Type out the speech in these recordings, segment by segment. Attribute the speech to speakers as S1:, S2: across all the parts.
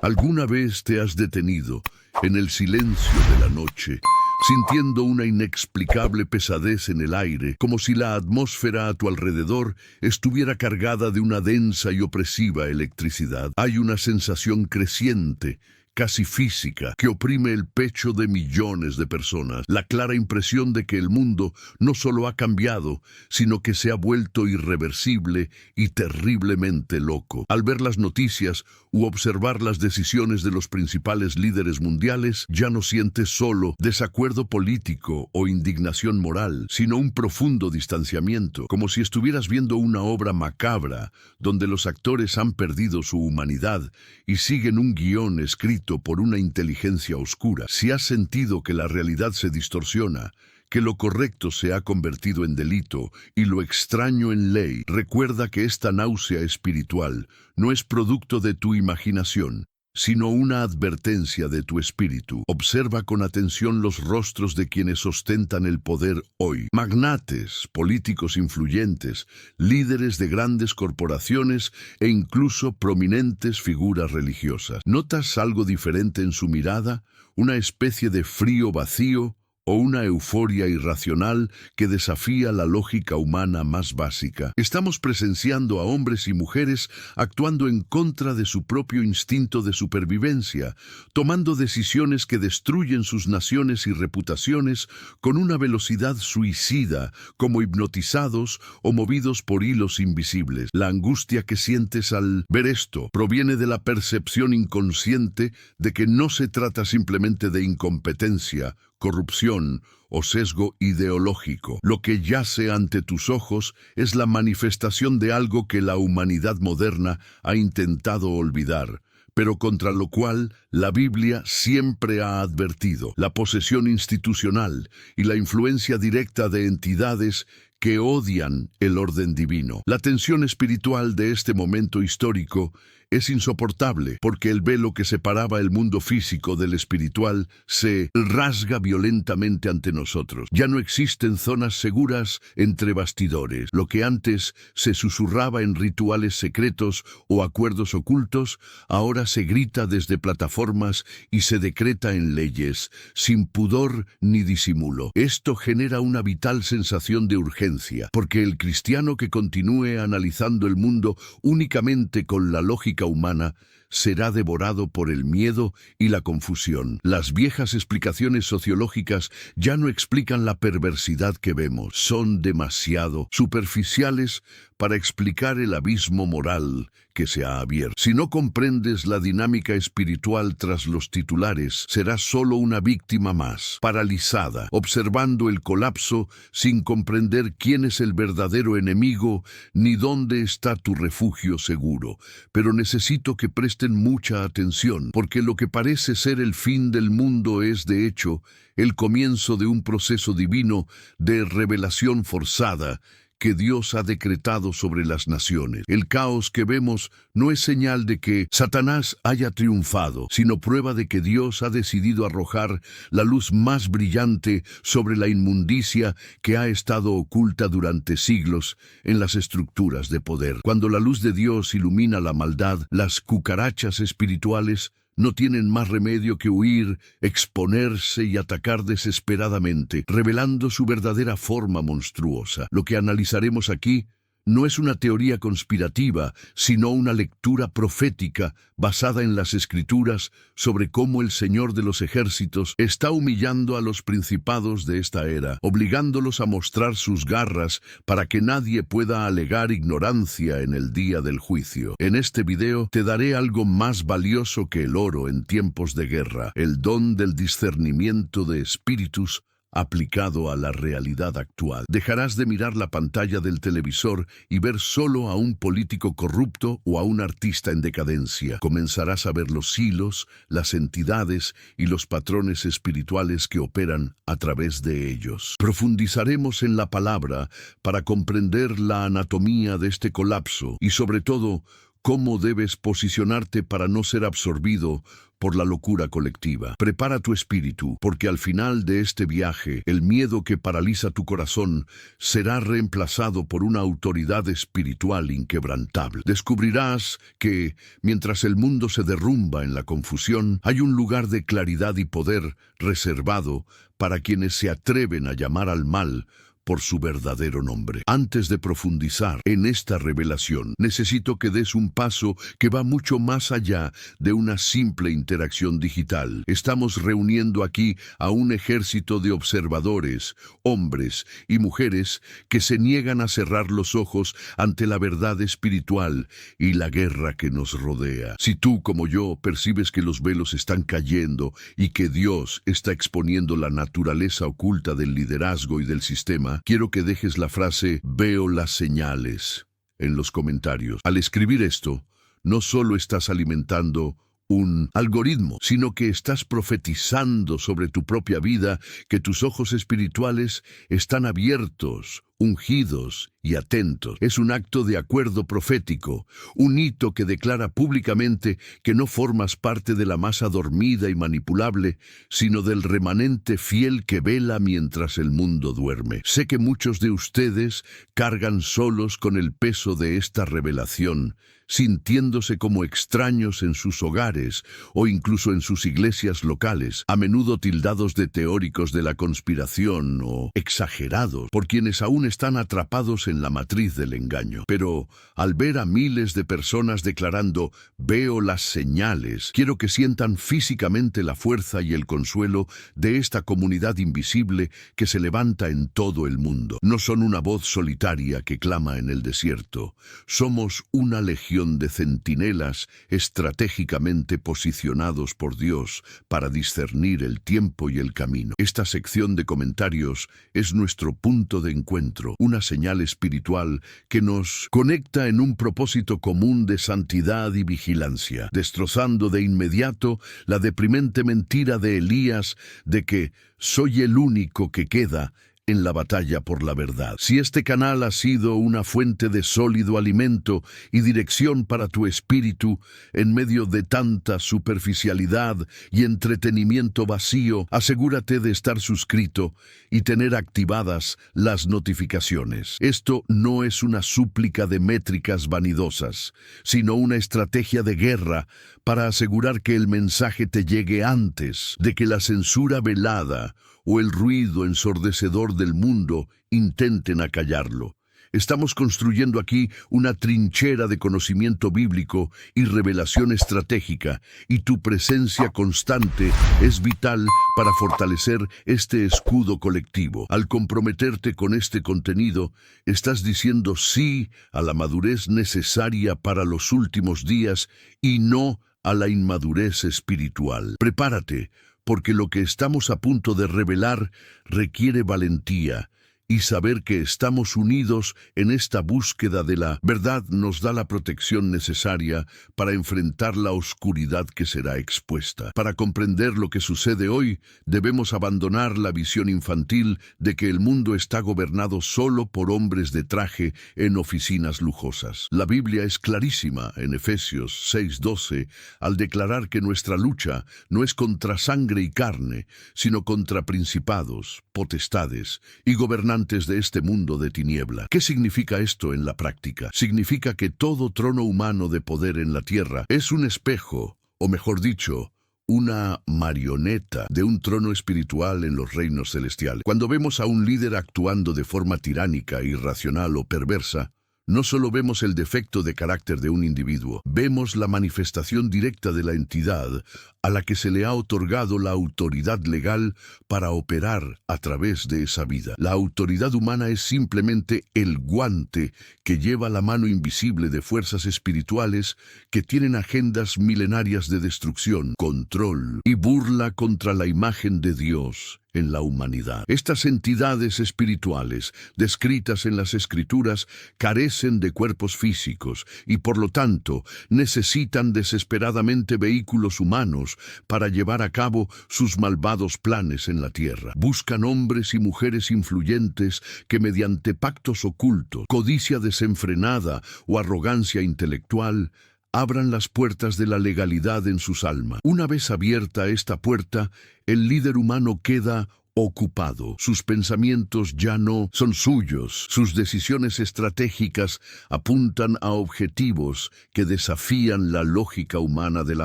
S1: ¿Alguna vez te has detenido en el silencio de la noche, sintiendo una inexplicable pesadez en el aire, como si la atmósfera a tu alrededor estuviera cargada de una densa y opresiva electricidad? Hay una sensación creciente, casi física, que oprime el pecho de millones de personas. La clara impresión de que el mundo no solo ha cambiado, sino que se ha vuelto irreversible y terriblemente loco. Al ver las noticias u observar las decisiones de los principales líderes mundiales, ya no sientes solo desacuerdo político o indignación moral, sino un profundo distanciamiento, como si estuvieras viendo una obra macabra, donde los actores han perdido su humanidad y siguen un guión escrito por una inteligencia oscura. Si has sentido que la realidad se distorsiona, que lo correcto se ha convertido en delito y lo extraño en ley, recuerda que esta náusea espiritual no es producto de tu imaginación, sino una advertencia de tu espíritu. Observa con atención los rostros de quienes ostentan el poder hoy. Magnates, políticos influyentes, líderes de grandes corporaciones e incluso prominentes figuras religiosas. ¿Notas algo diferente en su mirada? ¿Una especie de frío vacío o una euforia irracional que desafía la lógica humana más básica? Estamos presenciando a hombres y mujeres actuando en contra de su propio instinto de supervivencia, tomando decisiones que destruyen sus naciones y reputaciones con una velocidad suicida, como hipnotizados o movidos por hilos invisibles. La angustia que sientes al ver esto proviene de la percepción inconsciente de que no se trata simplemente de incompetencia, corrupción o sesgo ideológico. Lo que yace ante tus ojos es la manifestación de algo que la humanidad moderna ha intentado olvidar, pero contra lo cual la Biblia siempre ha advertido: la posesión institucional y la influencia directa de entidades que odian el orden divino. La tensión espiritual de este momento histórico es insoportable, porque el velo que separaba el mundo físico del espiritual se rasga violentamente ante nosotros. Ya no existen zonas seguras entre bastidores. Lo que antes se susurraba en rituales secretos o acuerdos ocultos, ahora se grita desde plataformas y se decreta en leyes, sin pudor ni disimulo. Esto genera una vital sensación de urgencia, porque el cristiano que continúe analizando el mundo únicamente con la lógica humana será devorado por el miedo y la confusión. Las viejas explicaciones sociológicas ya no explican la perversidad que vemos. Son demasiado superficiales para explicar el abismo moral que se ha abierto. Si no comprendes la dinámica espiritual tras los titulares, serás solo una víctima más, paralizada, observando el colapso sin comprender quién es el verdadero enemigo ni dónde está tu refugio seguro. Pero necesito que presten mucha atención, porque lo que parece ser el fin del mundo es, de hecho, el comienzo de un proceso divino de revelación forzada que Dios ha decretado sobre las naciones. El caos que vemos no es señal de que Satanás haya triunfado, sino prueba de que Dios ha decidido arrojar la luz más brillante sobre la inmundicia que ha estado oculta durante siglos en las estructuras de poder. Cuando la luz de Dios ilumina la maldad, las cucarachas espirituales no tienen más remedio que huir, exponerse y atacar desesperadamente, revelando su verdadera forma monstruosa. Lo que analizaremos aquí no es una teoría conspirativa, sino una lectura profética basada en las Escrituras sobre cómo el Señor de los ejércitos está humillando a los principados de esta era, obligándolos a mostrar sus garras para que nadie pueda alegar ignorancia en el día del juicio. En este video te daré algo más valioso que el oro en tiempos de guerra: el don del discernimiento de espíritus aplicado a la realidad actual. Dejarás de mirar la pantalla del televisor y ver solo a un político corrupto o a un artista en decadencia. Comenzarás a ver los hilos, las entidades y los patrones espirituales que operan a través de ellos. Profundizaremos en la palabra para comprender la anatomía de este colapso y, sobre todo, cómo debes posicionarte para no ser absorbido por la locura colectiva. Prepara tu espíritu, porque al final de este viaje, el miedo que paraliza tu corazón será reemplazado por una autoridad espiritual inquebrantable. Descubrirás que, mientras el mundo se derrumba en la confusión, hay un lugar de claridad y poder reservado para quienes se atreven a llamar al mal por su verdadero nombre. Antes de profundizar en esta revelación, necesito que des un paso que va mucho más allá de una simple interacción digital. Estamos reuniendo aquí a un ejército de observadores, hombres y mujeres que se niegan a cerrar los ojos ante la verdad espiritual y la guerra que nos rodea. Si tú, como yo, percibes que los velos están cayendo y que Dios está exponiendo la naturaleza oculta del liderazgo y del sistema, quiero que dejes la frase "veo las señales" en los comentarios. Al escribir esto, no solo estás alimentando un algoritmo, sino que estás profetizando sobre tu propia vida que tus ojos espirituales están abiertos, ungidos y atentos. Es un acto de acuerdo profético, un hito que declara públicamente que no formas parte de la masa dormida y manipulable, sino del remanente fiel que vela mientras el mundo duerme. Sé que muchos de ustedes cargan solos con el peso de esta revelación, sintiéndose como extraños en sus hogares o incluso en sus iglesias locales, a menudo tildados de teóricos de la conspiración o exagerados por quienes aún están atrapados en la matriz del engaño. Pero al ver a miles de personas declarando "veo las señales", quiero que sientan físicamente la fuerza y el consuelo de esta comunidad invisible que se levanta en todo el mundo. No son una voz solitaria que clama en el desierto, somos una legión de centinelas estratégicamente posicionados por Dios para discernir el tiempo y el camino. Esta sección de comentarios es nuestro punto de encuentro, una señal espiritual que nos conecta en un propósito común de santidad y vigilancia, destrozando de inmediato la deprimente mentira de Elías de que soy el único que queda en la batalla por la verdad. Si este canal ha sido una fuente de sólido alimento y dirección para tu espíritu en medio de tanta superficialidad y entretenimiento vacío, asegúrate de estar suscrito y tener activadas las notificaciones. Esto no es una súplica de métricas vanidosas, sino una estrategia de guerra para asegurar que el mensaje te llegue antes de que la censura velada o el ruido ensordecedor del mundo intenten acallarlo. Estamos construyendo aquí una trinchera de conocimiento bíblico y revelación estratégica, y tu presencia constante es vital para fortalecer este escudo colectivo. Al comprometerte con este contenido, estás diciendo sí a la madurez necesaria para los últimos días y no a la inmadurez espiritual. Prepárate, porque lo que estamos a punto de revelar requiere valentía, y saber que estamos unidos en esta búsqueda de la verdad nos da la protección necesaria para enfrentar la oscuridad que será expuesta. Para comprender lo que sucede hoy, debemos abandonar la visión infantil de que el mundo está gobernado solo por hombres de traje en oficinas lujosas. La Biblia es clarísima en Efesios 6:12 al declarar que nuestra lucha no es contra sangre y carne, sino contra principados, potestades y gobernantes de este mundo de tiniebla. ¿Qué significa esto en la práctica? Significa que todo trono humano de poder en la tierra es un espejo, o mejor dicho, una marioneta de un trono espiritual en los reinos celestiales. Cuando vemos a un líder actuando de forma tiránica, irracional o perversa, no solo vemos el defecto de carácter de un individuo, vemos la manifestación directa de la entidad a la que se le ha otorgado la autoridad legal para operar a través de esa vida. La autoridad humana es simplemente el guante que lleva la mano invisible de fuerzas espirituales que tienen agendas milenarias de destrucción, control y burla contra la imagen de Dios en la humanidad. Estas entidades espirituales, descritas en las Escrituras, carecen de cuerpos físicos y, por lo tanto, necesitan desesperadamente vehículos humanos para llevar a cabo sus malvados planes en la tierra. Buscan hombres y mujeres influyentes que, mediante pactos ocultos, codicia desenfrenada o arrogancia intelectual, abran las puertas de la legalidad en sus almas. Una vez abierta esta puerta, el líder humano queda ocupado. Sus pensamientos ya no son suyos. Sus decisiones estratégicas apuntan a objetivos que desafían la lógica humana de la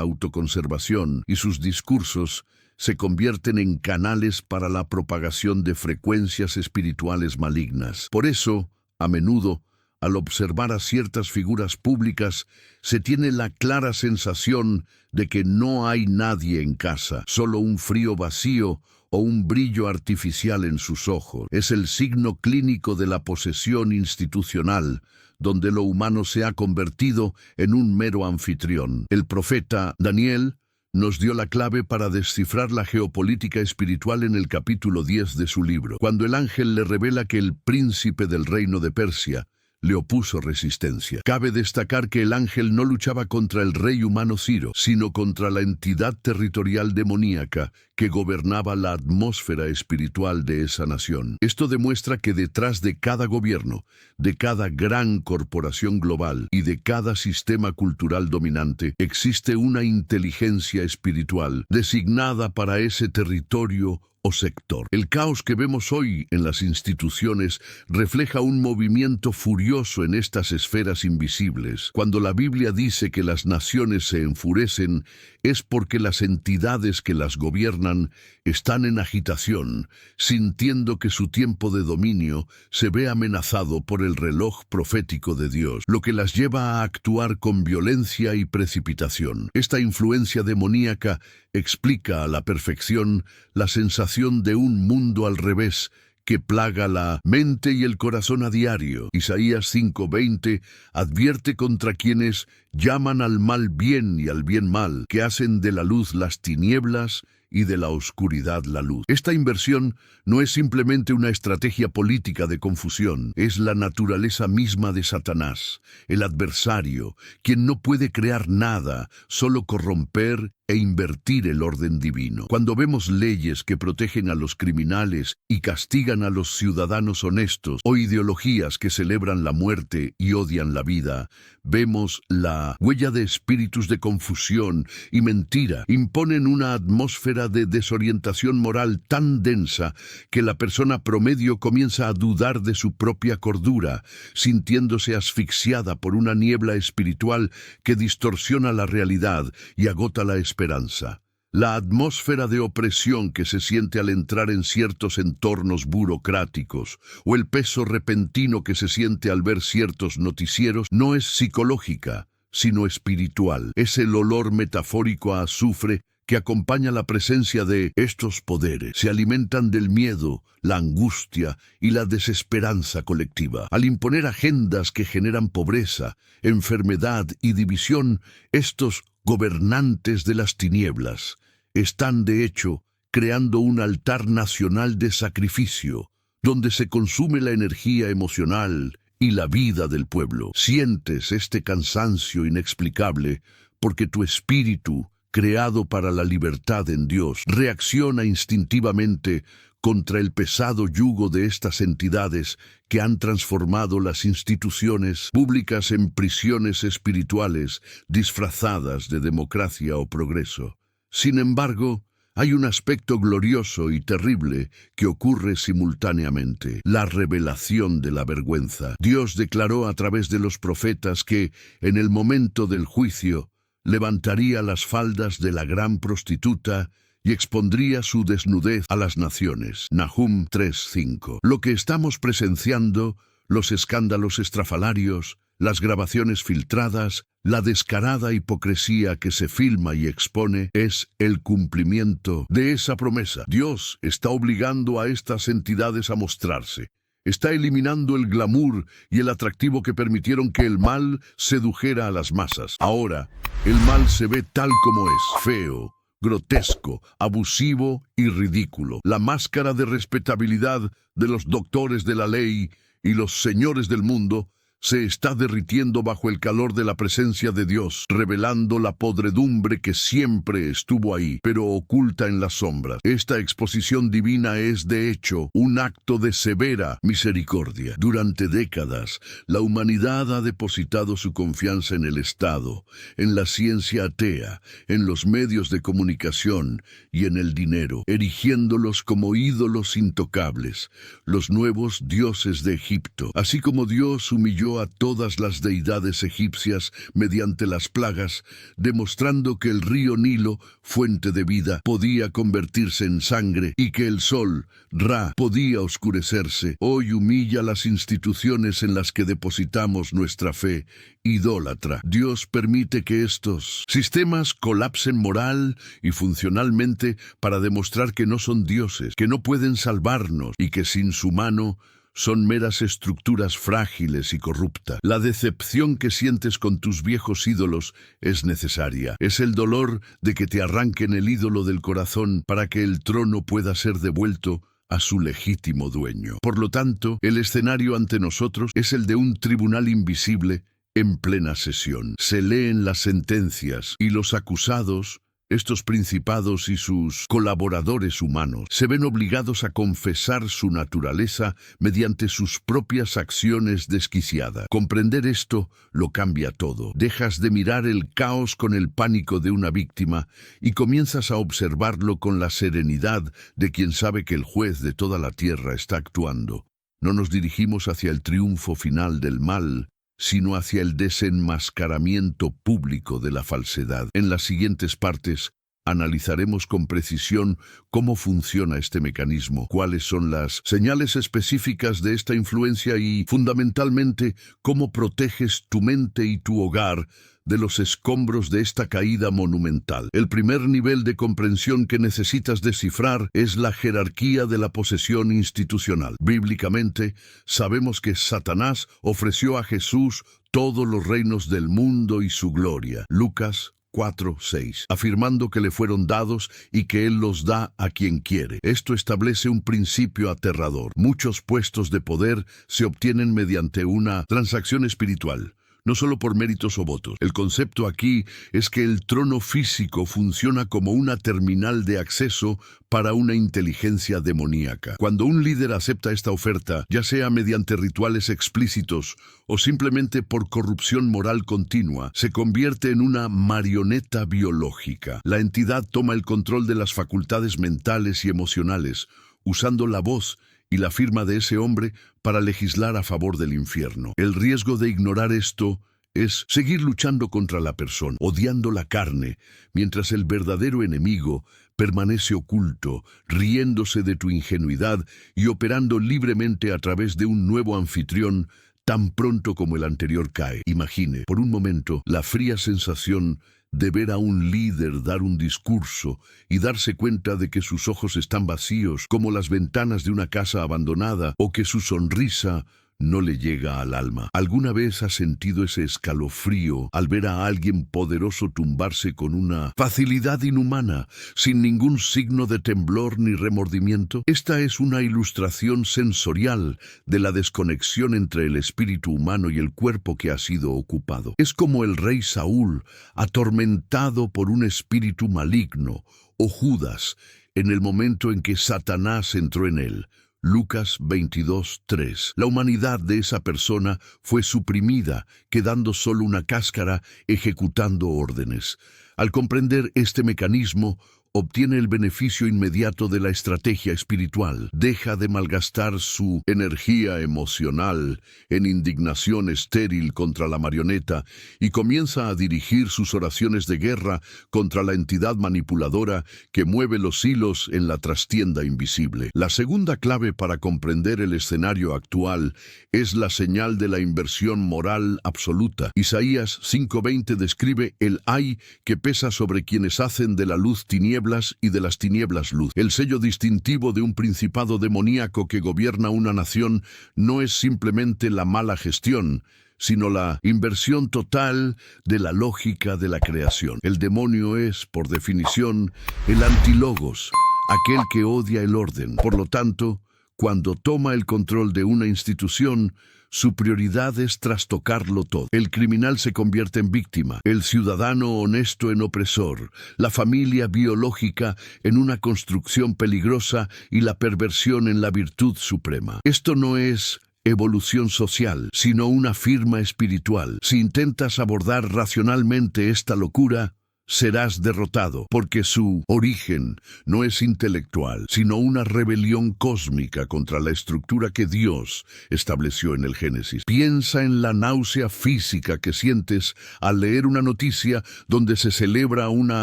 S1: autoconservación, y sus discursos se convierten en canales para la propagación de frecuencias espirituales malignas. Por eso, a menudo, al observar a ciertas figuras públicas, se tiene la clara sensación de que no hay nadie en casa, solo un frío vacío o un brillo artificial en sus ojos. Es el signo clínico de la posesión institucional, donde lo humano se ha convertido en un mero anfitrión. El profeta Daniel nos dio la clave para descifrar la geopolítica espiritual en el capítulo 10 de su libro, cuando el ángel le revela que el príncipe del reino de Persia le opuso resistencia. Cabe destacar que el ángel no luchaba contra el rey humano Ciro, sino contra la entidad territorial demoníaca que gobernaba la atmósfera espiritual de esa nación. Esto demuestra que detrás de cada gobierno, de cada gran corporación global y de cada sistema cultural dominante, existe una inteligencia espiritual designada para ese territorio o sector. El caos que vemos hoy en las instituciones refleja un movimiento furioso en estas esferas invisibles. Cuando la Biblia dice que las naciones se enfurecen, es porque las entidades que las gobiernan están en agitación, sintiendo que su tiempo de dominio se ve amenazado por el reloj profético de Dios, lo que las lleva a actuar con violencia y precipitación. Esta influencia demoníaca explica a la perfección la sensación de un mundo al revés que plaga la mente y el corazón a diario. Isaías 5:20 advierte contra quienes llaman al mal bien y al bien mal, que hacen de la luz las tinieblas y de la oscuridad la luz. Esta inversión no es simplemente una estrategia política de confusión, es la naturaleza misma de Satanás, el adversario, quien no puede crear nada, solo corromper e invertir el orden divino. Cuando vemos leyes que protegen a los criminales y castigan a los ciudadanos honestos, o ideologías que celebran la muerte y odian la vida, vemos la huella de espíritus de confusión y mentira. Imponen una atmósfera de desorientación moral tan densa que la persona promedio comienza a dudar de su propia cordura, sintiéndose asfixiada por una niebla espiritual que distorsiona la realidad y agota la esperanza. La atmósfera de opresión que se siente al entrar en ciertos entornos burocráticos, o el peso repentino que se siente al ver ciertos noticieros, no es psicológica, sino espiritual. Es el olor metafórico a azufre que acompaña la presencia de estos poderes. Se alimentan del miedo, la angustia y la desesperanza colectiva. Al imponer agendas que generan pobreza, enfermedad y división, estos gobernantes de las tinieblas están, de hecho, creando un altar nacional de sacrificio, donde se consume la energía emocional y la vida del pueblo. Sientes este cansancio inexplicable porque tu espíritu, creado para la libertad en Dios, reacciona instintivamente contra el pesado yugo de estas entidades que han transformado las instituciones públicas en prisiones espirituales disfrazadas de democracia o progreso. Sin embargo, hay un aspecto glorioso y terrible que ocurre simultáneamente: la revelación de la vergüenza. Dios declaró a través de los profetas que, en el momento del juicio, levantaría las faldas de la gran prostituta y expondría su desnudez a las naciones. Nahum 3:5. Lo que estamos presenciando, los escándalos estrafalarios, las grabaciones filtradas, la descarada hipocresía que se filma y expone, es el cumplimiento de esa promesa. Dios está obligando a estas entidades a mostrarse. Está eliminando el glamour y el atractivo que permitieron que el mal sedujera a las masas. Ahora, el mal se ve tal como es: feo, grotesco, abusivo y ridículo. La máscara de respetabilidad de los doctores de la ley y los señores del mundo se está derritiendo bajo el calor de la presencia de Dios, revelando la podredumbre que siempre estuvo ahí, pero oculta en las sombras. Esta exposición divina es, de hecho, un acto de severa misericordia. Durante décadas, la humanidad ha depositado su confianza en el Estado, en la ciencia atea, en los medios de comunicación y en el dinero, erigiéndolos como ídolos intocables, los nuevos dioses de Egipto. Así como Dios humilló a todas las deidades egipcias mediante las plagas, demostrando que el río Nilo, fuente de vida, podía convertirse en sangre y que el sol, Ra, podía oscurecerse. Hoy humilla las instituciones en las que depositamos nuestra fe idólatra. Dios permite que estos sistemas colapsen moral y funcionalmente para demostrar que no son dioses, que no pueden salvarnos y que sin su mano son meras estructuras frágiles y corruptas. La decepción que sientes con tus viejos ídolos es necesaria. Es el dolor de que te arranquen el ídolo del corazón para que el trono pueda ser devuelto a su legítimo dueño. Por lo tanto, el escenario ante nosotros es el de un tribunal invisible en plena sesión. Se leen las sentencias y los acusados, estos principados y sus colaboradores humanos, se ven obligados a confesar su naturaleza mediante sus propias acciones desquiciadas. Comprender esto lo cambia todo. Dejas de mirar el caos con el pánico de una víctima y comienzas a observarlo con la serenidad de quien sabe que el juez de toda la tierra está actuando. No nos dirigimos hacia el triunfo final del mal, sino hacia el desenmascaramiento público de la falsedad. En las siguientes partes, analizaremos con precisión cómo funciona este mecanismo, cuáles son las señales específicas de esta influencia y, fundamentalmente, cómo proteges tu mente y tu hogar de los escombros de esta caída monumental. El primer nivel de comprensión que necesitas descifrar es la jerarquía de la posesión institucional. Bíblicamente, sabemos que Satanás ofreció a Jesús todos los reinos del mundo y su gloria. Lucas 4:6, afirmando que le fueron dados y que Él los da a quien quiere. Esto establece un principio aterrador. Muchos puestos de poder se obtienen mediante una transacción espiritual, no solo por méritos o votos. El concepto aquí es que el trono físico funciona como una terminal de acceso para una inteligencia demoníaca. Cuando un líder acepta esta oferta, ya sea mediante rituales explícitos o simplemente por corrupción moral continua, se convierte en una marioneta biológica. La entidad toma el control de las facultades mentales y emocionales, usando la voz y la firma de ese hombre para legislar a favor del infierno. El riesgo de ignorar esto es seguir luchando contra la persona, odiando la carne, mientras el verdadero enemigo permanece oculto, riéndose de tu ingenuidad y operando libremente a través de un nuevo anfitrión tan pronto como el anterior cae. Imagine, por un momento, la fría sensación de ver a un líder dar un discurso y darse cuenta de que sus ojos están vacíos como las ventanas de una casa abandonada o que su sonrisa no le llega al alma. ¿Alguna vez has sentido ese escalofrío al ver a alguien poderoso tumbarse con una facilidad inhumana, sin ningún signo de temblor ni remordimiento? Esta es una ilustración sensorial de la desconexión entre el espíritu humano y el cuerpo que ha sido ocupado. Es como el rey Saúl, atormentado por un espíritu maligno, o Judas, en el momento en que Satanás entró en él. Lucas 22:3. La humanidad de esa persona fue suprimida, quedando solo una cáscara ejecutando órdenes. Al comprender este mecanismo, obtiene el beneficio inmediato de la estrategia espiritual. Deja de malgastar su energía emocional en indignación estéril contra la marioneta y comienza a dirigir sus oraciones de guerra contra la entidad manipuladora que mueve los hilos en la trastienda invisible. La segunda clave para comprender el escenario actual es la señal de la inversión moral absoluta. Isaías 5:20 describe el ay que pesa sobre quienes hacen de la luz tinieblas y de las tinieblas luz. El sello distintivo de un principado demoníaco que gobierna una nación no es simplemente la mala gestión, sino la inversión total de la lógica de la creación. El demonio es, por definición, el antilogos, aquel que odia el orden. Por lo tanto, cuando toma el control de una institución, Su prioridad es trastocarlo todo. El criminal se convierte en víctima, el ciudadano honesto en opresor, la familia biológica en una construcción peligrosa y la perversión en la virtud suprema. Esto no es evolución social, sino una firma espiritual. Si intentas abordar racionalmente esta locura, serás derrotado, porque su origen no es intelectual, sino una rebelión cósmica contra la estructura que Dios estableció en el Génesis. Piensa en la náusea física que sientes al leer una noticia donde se celebra una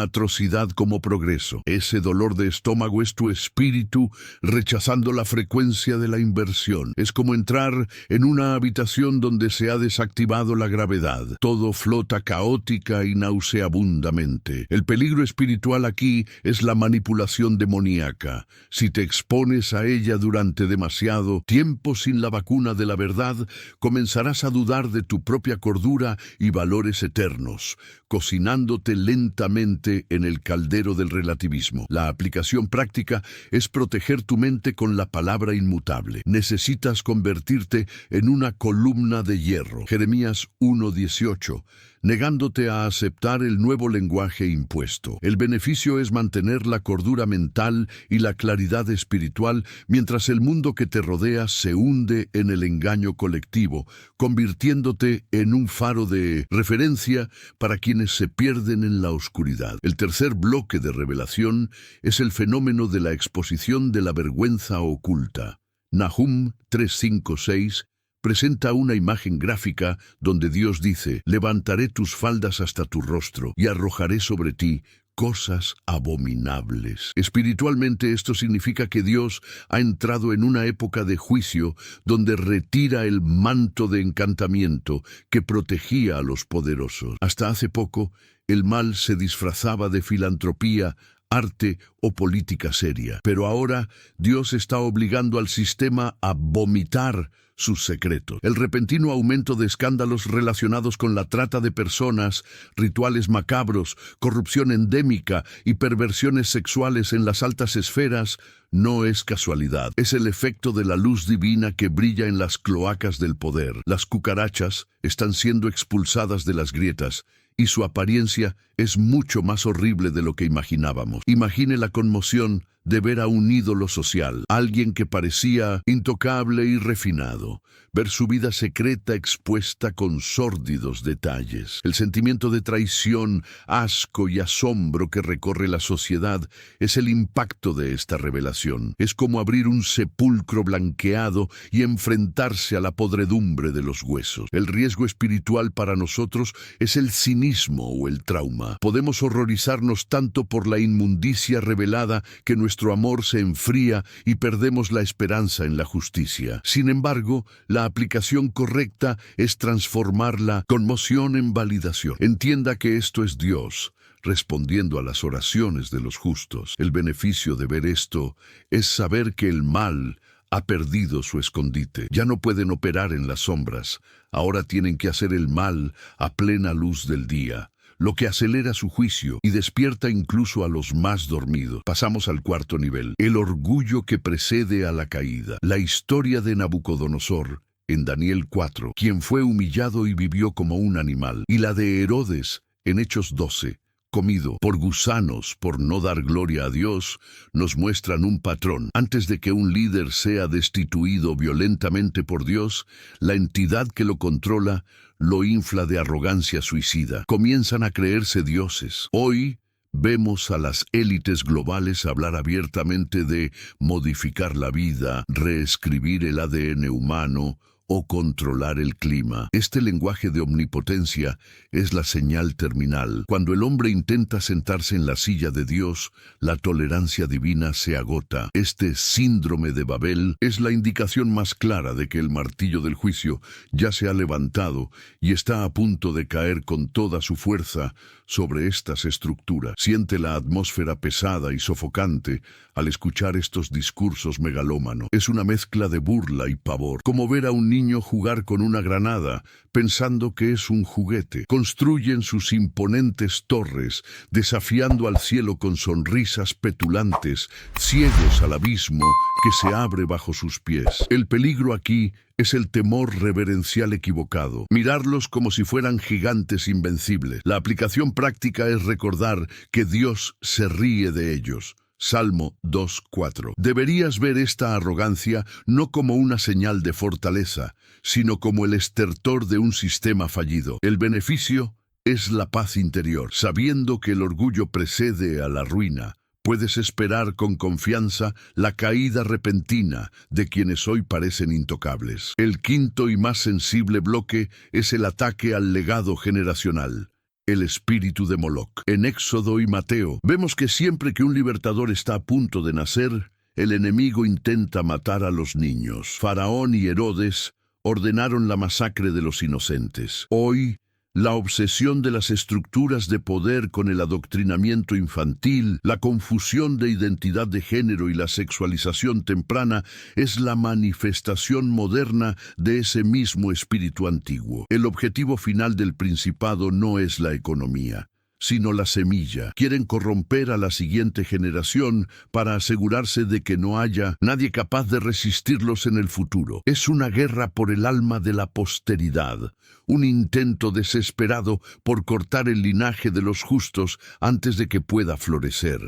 S1: atrocidad como progreso. Ese dolor de estómago es tu espíritu rechazando la frecuencia de la inversión. Es como entrar en una habitación donde se ha desactivado la gravedad. Todo flota caótica y nauseabundamente. El peligro espiritual aquí es la manipulación demoníaca. Si te expones a ella durante demasiado tiempo sin la vacuna de la verdad, comenzarás a dudar de tu propia cordura y valores eternos, cocinándote lentamente en el caldero del relativismo. La aplicación práctica es proteger tu mente con la palabra inmutable. Necesitas convertirte en una columna de hierro. Jeremías 1:18. Negándote a aceptar el nuevo lenguaje impuesto. El beneficio es mantener la cordura mental y la claridad espiritual mientras el mundo que te rodea se hunde en el engaño colectivo, convirtiéndote en un faro de referencia para quienes se pierden en la oscuridad. El tercer bloque de revelación es el fenómeno de la exposición de la vergüenza oculta. Nahum 3:5-6 presenta una imagen gráfica donde Dios dice: levantaré tus faldas hasta tu rostro y arrojaré sobre ti cosas abominables. Espiritualmente esto significa que Dios ha entrado en una época de juicio donde retira el manto de encantamiento que protegía a los poderosos. Hasta hace poco, el mal se disfrazaba de filantropía, arte o política seria. Pero ahora Dios está obligando al sistema a vomitar sus secretos. El repentino aumento de escándalos relacionados con la trata de personas, rituales macabros, corrupción endémica y perversiones sexuales en las altas esferas no es casualidad. Es el efecto de la luz divina que brilla en las cloacas del poder. Las cucarachas están siendo expulsadas de las grietas y su apariencia es mucho más horrible de lo que imaginábamos. Imagine la conmoción de ver a un ídolo social, alguien que parecía intocable y refinado, ver su vida secreta expuesta con sórdidos detalles. El sentimiento de traición, asco y asombro que recorre la sociedad es el impacto de esta revelación. Es como abrir un sepulcro blanqueado y enfrentarse a la podredumbre de los huesos. El riesgo espiritual para nosotros es el cinismo o el trauma. Podemos horrorizarnos tanto por la inmundicia revelada que nuestro amor se enfría y perdemos la esperanza en la justicia. Sin embargo, la aplicación correcta es transformar la conmoción en validación. Entienda que esto es Dios respondiendo a las oraciones de los justos. El beneficio de ver esto es saber que el mal ha perdido su escondite. Ya no pueden operar en las sombras. Ahora tienen que hacer el mal a plena luz del día, lo que acelera su juicio y despierta incluso a los más dormidos. Pasamos al cuarto nivel, el orgullo que precede a la caída. La historia de Nabucodonosor en Daniel 4, quien fue humillado y vivió como un animal, y la de Herodes en Hechos 12, comido por gusanos por no dar gloria a Dios, nos muestran un patrón. Antes de que un líder sea destituido violentamente por Dios, la entidad que lo controla lo infla de arrogancia suicida. Comienzan a creerse dioses. Hoy vemos a las élites globales hablar abiertamente de modificar la vida, reescribir el ADN humano o controlar el clima. Este lenguaje de omnipotencia es la señal terminal. Cuando el hombre intenta sentarse en la silla de Dios, la tolerancia divina se agota. Este síndrome de Babel es la indicación más clara de que el martillo del juicio ya se ha levantado y está a punto de caer con toda su fuerza sobre estas estructuras. Siente la atmósfera pesada y sofocante al escuchar estos discursos megalómanos. Es una mezcla de burla y pavor, como ver a un niño niño jugar con una granada, pensando que es un juguete. Construyen sus imponentes torres, desafiando al cielo con sonrisas petulantes, ciegos al abismo que se abre bajo sus pies. El peligro aquí es el temor reverencial equivocado. Mirarlos como si fueran gigantes invencibles. La aplicación práctica es recordar que Dios se ríe de ellos. Salmo 2:4. Deberías ver esta arrogancia no como una señal de fortaleza, sino como el estertor de un sistema fallido. El beneficio es la paz interior. Sabiendo que el orgullo precede a la ruina, puedes esperar con confianza la caída repentina de quienes hoy parecen intocables. El quinto y más sensible bloque es el ataque al legado generacional. El espíritu de Moloc. En Éxodo y Mateo, vemos que siempre que un libertador está a punto de nacer, el enemigo intenta matar a los niños. Faraón y Herodes ordenaron la masacre de los inocentes. Hoy, la obsesión de las estructuras de poder con el adoctrinamiento infantil, la confusión de identidad de género y la sexualización temprana es la manifestación moderna de ese mismo espíritu antiguo. El objetivo final del principado no es la economía, sino la semilla. Quieren corromper a la siguiente generación para asegurarse de que no haya nadie capaz de resistirlos en el futuro. Es una guerra por el alma de la posteridad, un intento desesperado por cortar el linaje de los justos antes de que pueda florecer.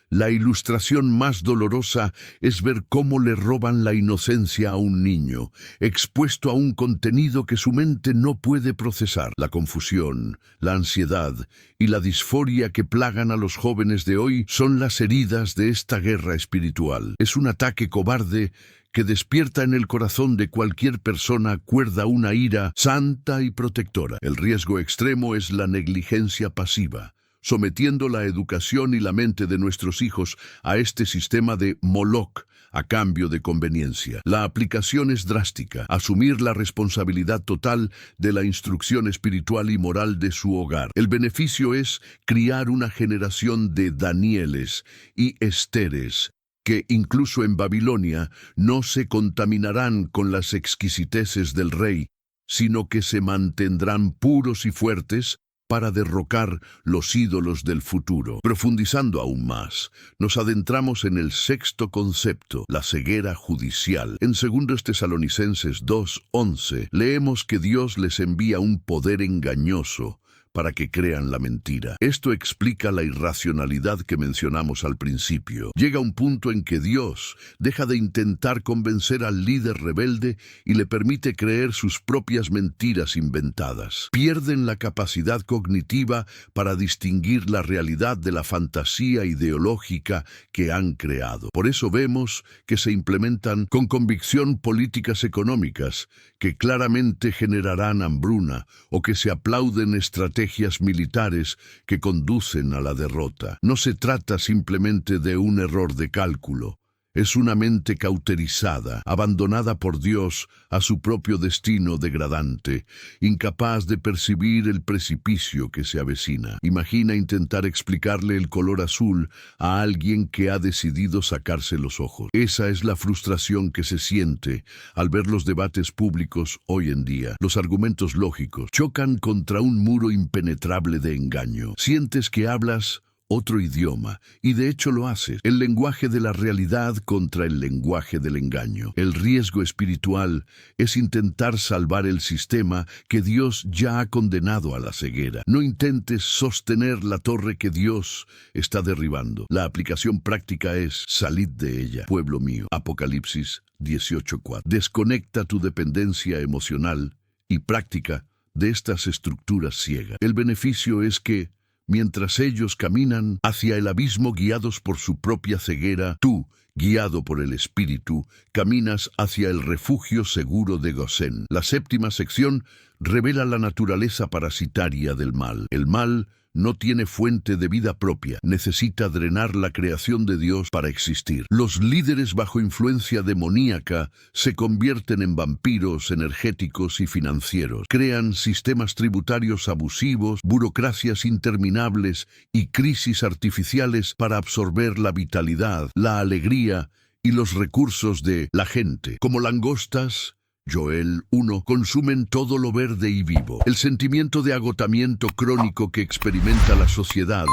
S1: La ilustración más dolorosa es ver cómo le roban la inocencia a un niño, expuesto a un contenido que su mente no puede procesar. La confusión, la ansiedad y la disforia que plagan a los jóvenes de hoy son las heridas de esta guerra espiritual. Es un ataque cobarde que despierta en el corazón de cualquier persona cuerda una ira santa y protectora. El riesgo extremo es la negligencia pasiva, sometiendo la educación y la mente de nuestros hijos a este sistema de Moloc a cambio de conveniencia. La aplicación es drástica: asumir la responsabilidad total de la instrucción espiritual y moral de su hogar. El beneficio es criar una generación de Danieles y Esteres, que incluso en Babilonia no se contaminarán con las exquisiteces del rey, sino que se mantendrán puros y fuertes para derrocar los ídolos del futuro. Profundizando aún más, nos adentramos en el sexto concepto, la ceguera judicial. En 2 Tesalonicenses 2:11, leemos que Dios les envía un poder engañoso para que crean la mentira. Esto explica la irracionalidad que mencionamos al principio. Llega un punto en que Dios deja de intentar convencer al líder rebelde y le permite creer sus propias mentiras inventadas. Pierden la capacidad cognitiva para distinguir la realidad de la fantasía ideológica que han creado. Por eso vemos que se implementan con convicción políticas económicas que claramente generarán hambruna, o que se aplauden estrategias militares que conducen a la derrota. No se trata simplemente de un error de cálculo. Es una mente cauterizada, abandonada por Dios a su propio destino degradante, incapaz de percibir el precipicio que se avecina. Imagina intentar explicarle el color azul a alguien que ha decidido sacarse los ojos. Esa es la frustración que se siente al ver los debates públicos hoy en día. Los argumentos lógicos chocan contra un muro impenetrable de engaño. Sientes que hablas otro idioma, y de hecho lo haces. El lenguaje de la realidad contra el lenguaje del engaño. El riesgo espiritual es intentar salvar el sistema que Dios ya ha condenado a la ceguera. No intentes sostener la torre que Dios está derribando. La aplicación práctica es: salid de ella, pueblo mío. Apocalipsis 18:4. Desconecta tu dependencia emocional y práctica de estas estructuras ciegas. El beneficio es que, mientras ellos caminan hacia el abismo guiados por su propia ceguera, tú, guiado por el Espíritu, caminas hacia el refugio seguro de Gosén. La séptima sección revela la naturaleza parasitaria del mal. El mal no tiene fuente de vida propia, necesita drenar la creación de Dios para existir. Los líderes bajo influencia demoníaca se convierten en vampiros energéticos y financieros. Crean sistemas tributarios abusivos, burocracias interminables y crisis artificiales para absorber la vitalidad, la alegría y los recursos de la gente. Como langostas Joel 1, consumen todo lo verde y vivo. El sentimiento de agotamiento crónico que experimenta la sociedad,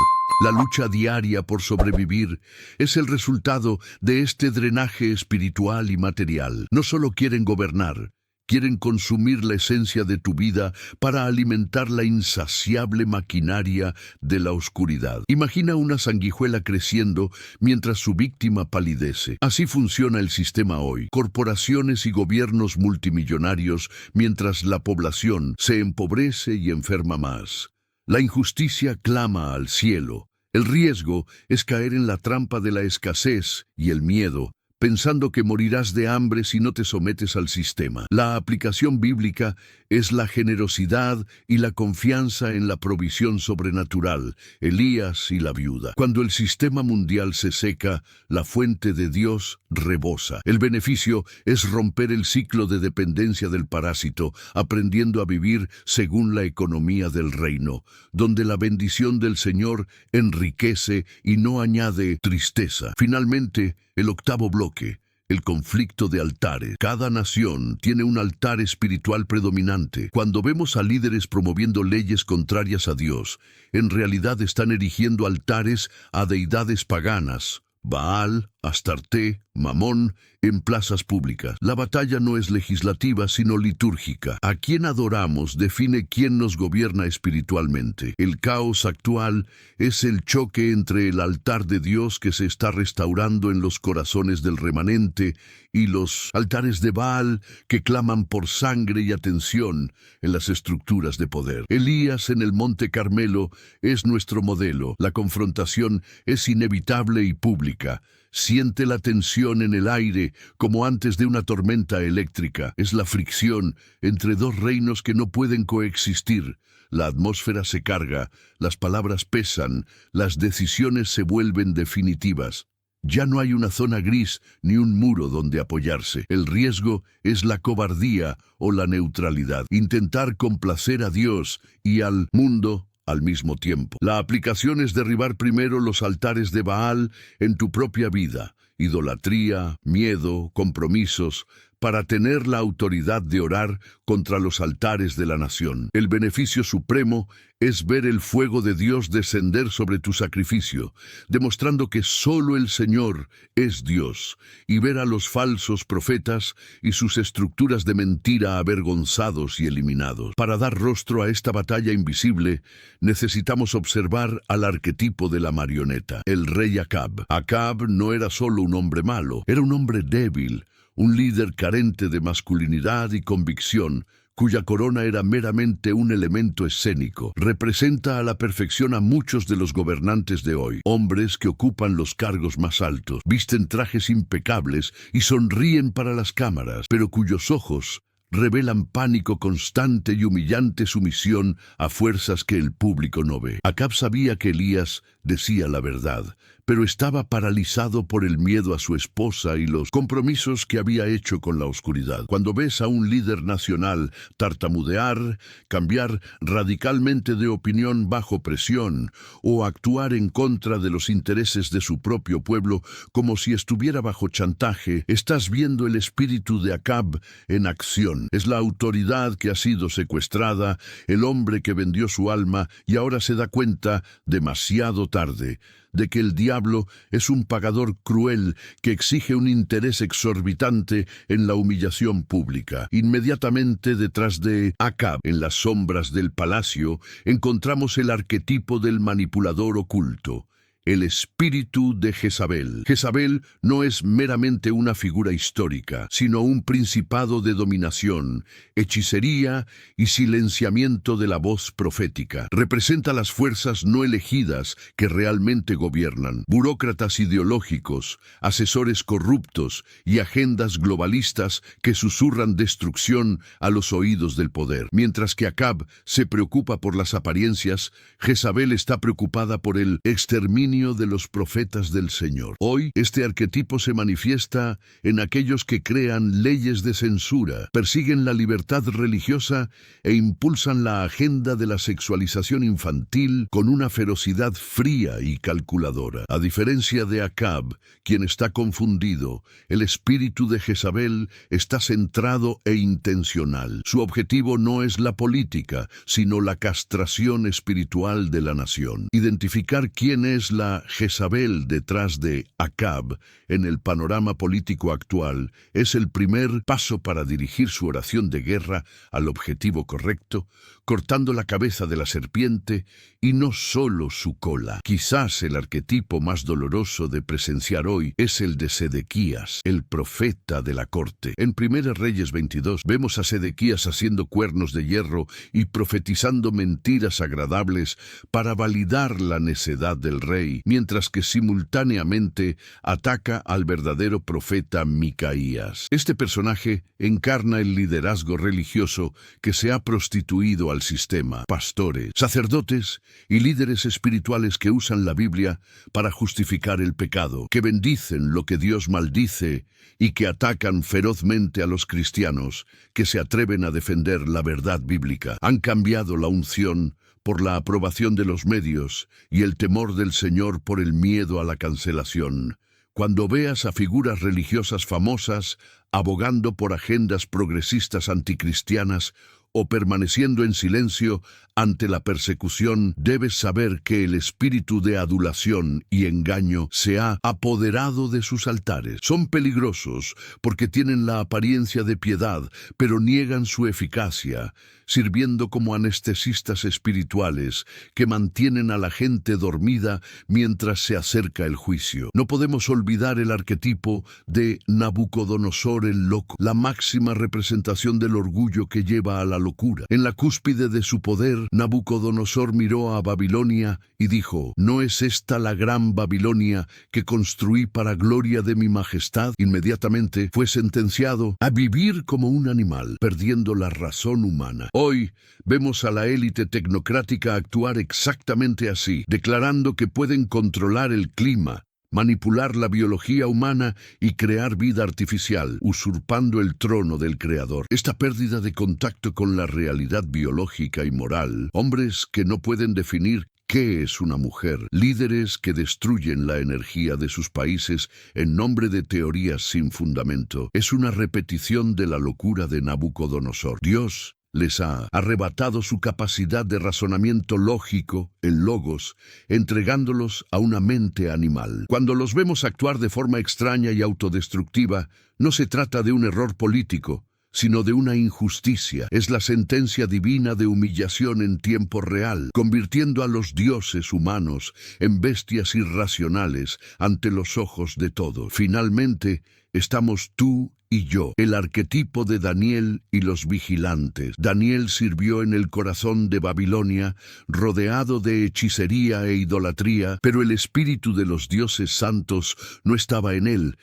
S1: la lucha diaria por sobrevivir, es el resultado de este drenaje espiritual y material. No solo quieren gobernar, quieren consumir la esencia de tu vida para alimentar la insaciable maquinaria de la oscuridad. Imagina una sanguijuela creciendo mientras su víctima palidece. Así funciona el sistema hoy. Corporaciones y gobiernos multimillonarios mientras la población se empobrece y enferma más. La injusticia clama al cielo. El riesgo es caer en la trampa de la escasez y el miedo, pensando que morirás de hambre si no te sometes al sistema. La aplicación bíblica es la generosidad y la confianza en la provisión sobrenatural, Elías y la viuda. Cuando el sistema mundial se seca, la fuente de Dios rebosa. El beneficio es romper el ciclo de dependencia del parásito, aprendiendo a vivir según la economía del reino, donde la bendición del Señor enriquece y no añade tristeza. Finalmente, el octavo bloque, el conflicto de altares. Cada nación tiene un altar espiritual predominante. Cuando vemos a líderes promoviendo leyes contrarias a Dios, en realidad están erigiendo altares a deidades paganas, Baal, Astarte, Mamón, en plazas públicas. La batalla no es legislativa, sino litúrgica. A quién adoramos define quién nos gobierna espiritualmente. El caos actual es el choque entre el altar de Dios que se está restaurando en los corazones del remanente y los altares de Baal que claman por sangre y atención en las estructuras de poder. Elías en el Monte Carmelo es nuestro modelo. La confrontación es inevitable y pública. Siente la tensión en el aire como antes de una tormenta eléctrica. Es la fricción entre dos reinos que no pueden coexistir. La atmósfera se carga, las palabras pesan, las decisiones se vuelven definitivas. Ya no hay una zona gris ni un muro donde apoyarse. El riesgo es la cobardía o la neutralidad. Intentar complacer a Dios y al mundo al mismo tiempo. La aplicación es derribar primero los altares de Baal en tu propia vida, idolatría, miedo, compromisos, para tener la autoridad de orar contra los altares de la nación. El beneficio supremo es ver el fuego de Dios descender sobre tu sacrificio, demostrando que solo el Señor es Dios, y ver a los falsos profetas y sus estructuras de mentira avergonzados y eliminados. Para dar rostro a esta batalla invisible, necesitamos observar al arquetipo de la marioneta, el rey Acab. Acab no era solo un hombre malo, era un hombre débil, un líder carente de masculinidad y convicción, cuya corona era meramente un elemento escénico. Representa a la perfección a muchos de los gobernantes de hoy, hombres que ocupan los cargos más altos, visten trajes impecables y sonríen para las cámaras, pero cuyos ojos revelan pánico constante y humillante sumisión a fuerzas que el público no ve. Acab sabía que Elías decía la verdad, pero estaba paralizado por el miedo a su esposa y los compromisos que había hecho con la oscuridad. Cuando ves a un líder nacional tartamudear, cambiar radicalmente de opinión bajo presión o actuar en contra de los intereses de su propio pueblo como si estuviera bajo chantaje, estás viendo el espíritu de Acab en acción. Es la autoridad que ha sido secuestrada, el hombre que vendió su alma y ahora se da cuenta, demasiado tarde, de que el diablo es un pagador cruel que exige un interés exorbitante en la humillación pública. Inmediatamente detrás de Acab, en las sombras del palacio, encontramos el arquetipo del manipulador oculto, el espíritu de Jezabel. Jezabel no es meramente una figura histórica, sino un principado de dominación, hechicería y silenciamiento de la voz profética. Representa las fuerzas no elegidas que realmente gobiernan, burócratas ideológicos, asesores corruptos y agendas globalistas que susurran destrucción a los oídos del poder. Mientras que Acab se preocupa por las apariencias, Jezabel está preocupada por el exterminio genio de los profetas del Señor. Hoy, este arquetipo se manifiesta en aquellos que crean leyes de censura, persiguen la libertad religiosa e impulsan la agenda de la sexualización infantil con una ferocidad fría y calculadora. A diferencia de Acab, quien está confundido, el espíritu de Jezabel está centrado e intencional. Su objetivo no es la política, sino la castración espiritual de la nación. Identificar quién es la Jezabel detrás de Acab en el panorama político actual es el primer paso para dirigir su oración de guerra al objetivo correcto, cortando la cabeza de la serpiente y no solo su cola. Quizás el arquetipo más doloroso de presenciar hoy es el de Sedequías, el profeta de la corte. En 1 Reyes 22 vemos a Sedequías haciendo cuernos de hierro y profetizando mentiras agradables para validar la necedad del rey, mientras que simultáneamente ataca al verdadero profeta Micaías. Este personaje encarna el liderazgo religioso que se ha prostituido al sistema. Pastores, sacerdotes y líderes espirituales que usan la Biblia para justificar el pecado, que bendicen lo que Dios maldice y que atacan ferozmente a los cristianos que se atreven a defender la verdad bíblica. Han cambiado la unción por la aprobación de los medios y el temor del Señor por el miedo a la cancelación. Cuando veas a figuras religiosas famosas abogando por agendas progresistas anticristianas o permaneciendo en silencio ante la persecución, debes saber que el espíritu de adulación y engaño se ha apoderado de sus altares. Son peligrosos porque tienen la apariencia de piedad, pero niegan su eficacia, sirviendo como anestesistas espirituales que mantienen a la gente dormida mientras se acerca el juicio. No podemos olvidar el arquetipo de Nabucodonosor el loco, la máxima representación del orgullo que lleva a la locura. En la cúspide de su poder, Nabucodonosor miró a Babilonia y dijo: ¿no es esta la gran Babilonia que construí para gloria de mi majestad? Inmediatamente fue sentenciado a vivir como un animal, perdiendo la razón humana. Hoy vemos a la élite tecnocrática actuar exactamente así, declarando que pueden controlar el clima, manipular la biología humana y crear vida artificial, usurpando el trono del Creador. Esta pérdida de contacto con la realidad biológica y moral, hombres que no pueden definir ¿qué es una mujer? Líderes que destruyen la energía de sus países en nombre de teorías sin fundamento. Es una repetición de la locura de Nabucodonosor. Dios les ha arrebatado su capacidad de razonamiento lógico, el logos, entregándolos a una mente animal. Cuando los vemos actuar de forma extraña y autodestructiva, no se trata de un error político, sino de una injusticia. Es la sentencia divina de humillación en tiempo real, convirtiendo a los dioses humanos en bestias irracionales ante los ojos de todos. Finalmente, estamos tú y yo, el arquetipo de Daniel y los vigilantes. Daniel sirvió en el corazón de Babilonia, rodeado de hechicería e idolatría, pero el espíritu de los dioses santos no estaba en él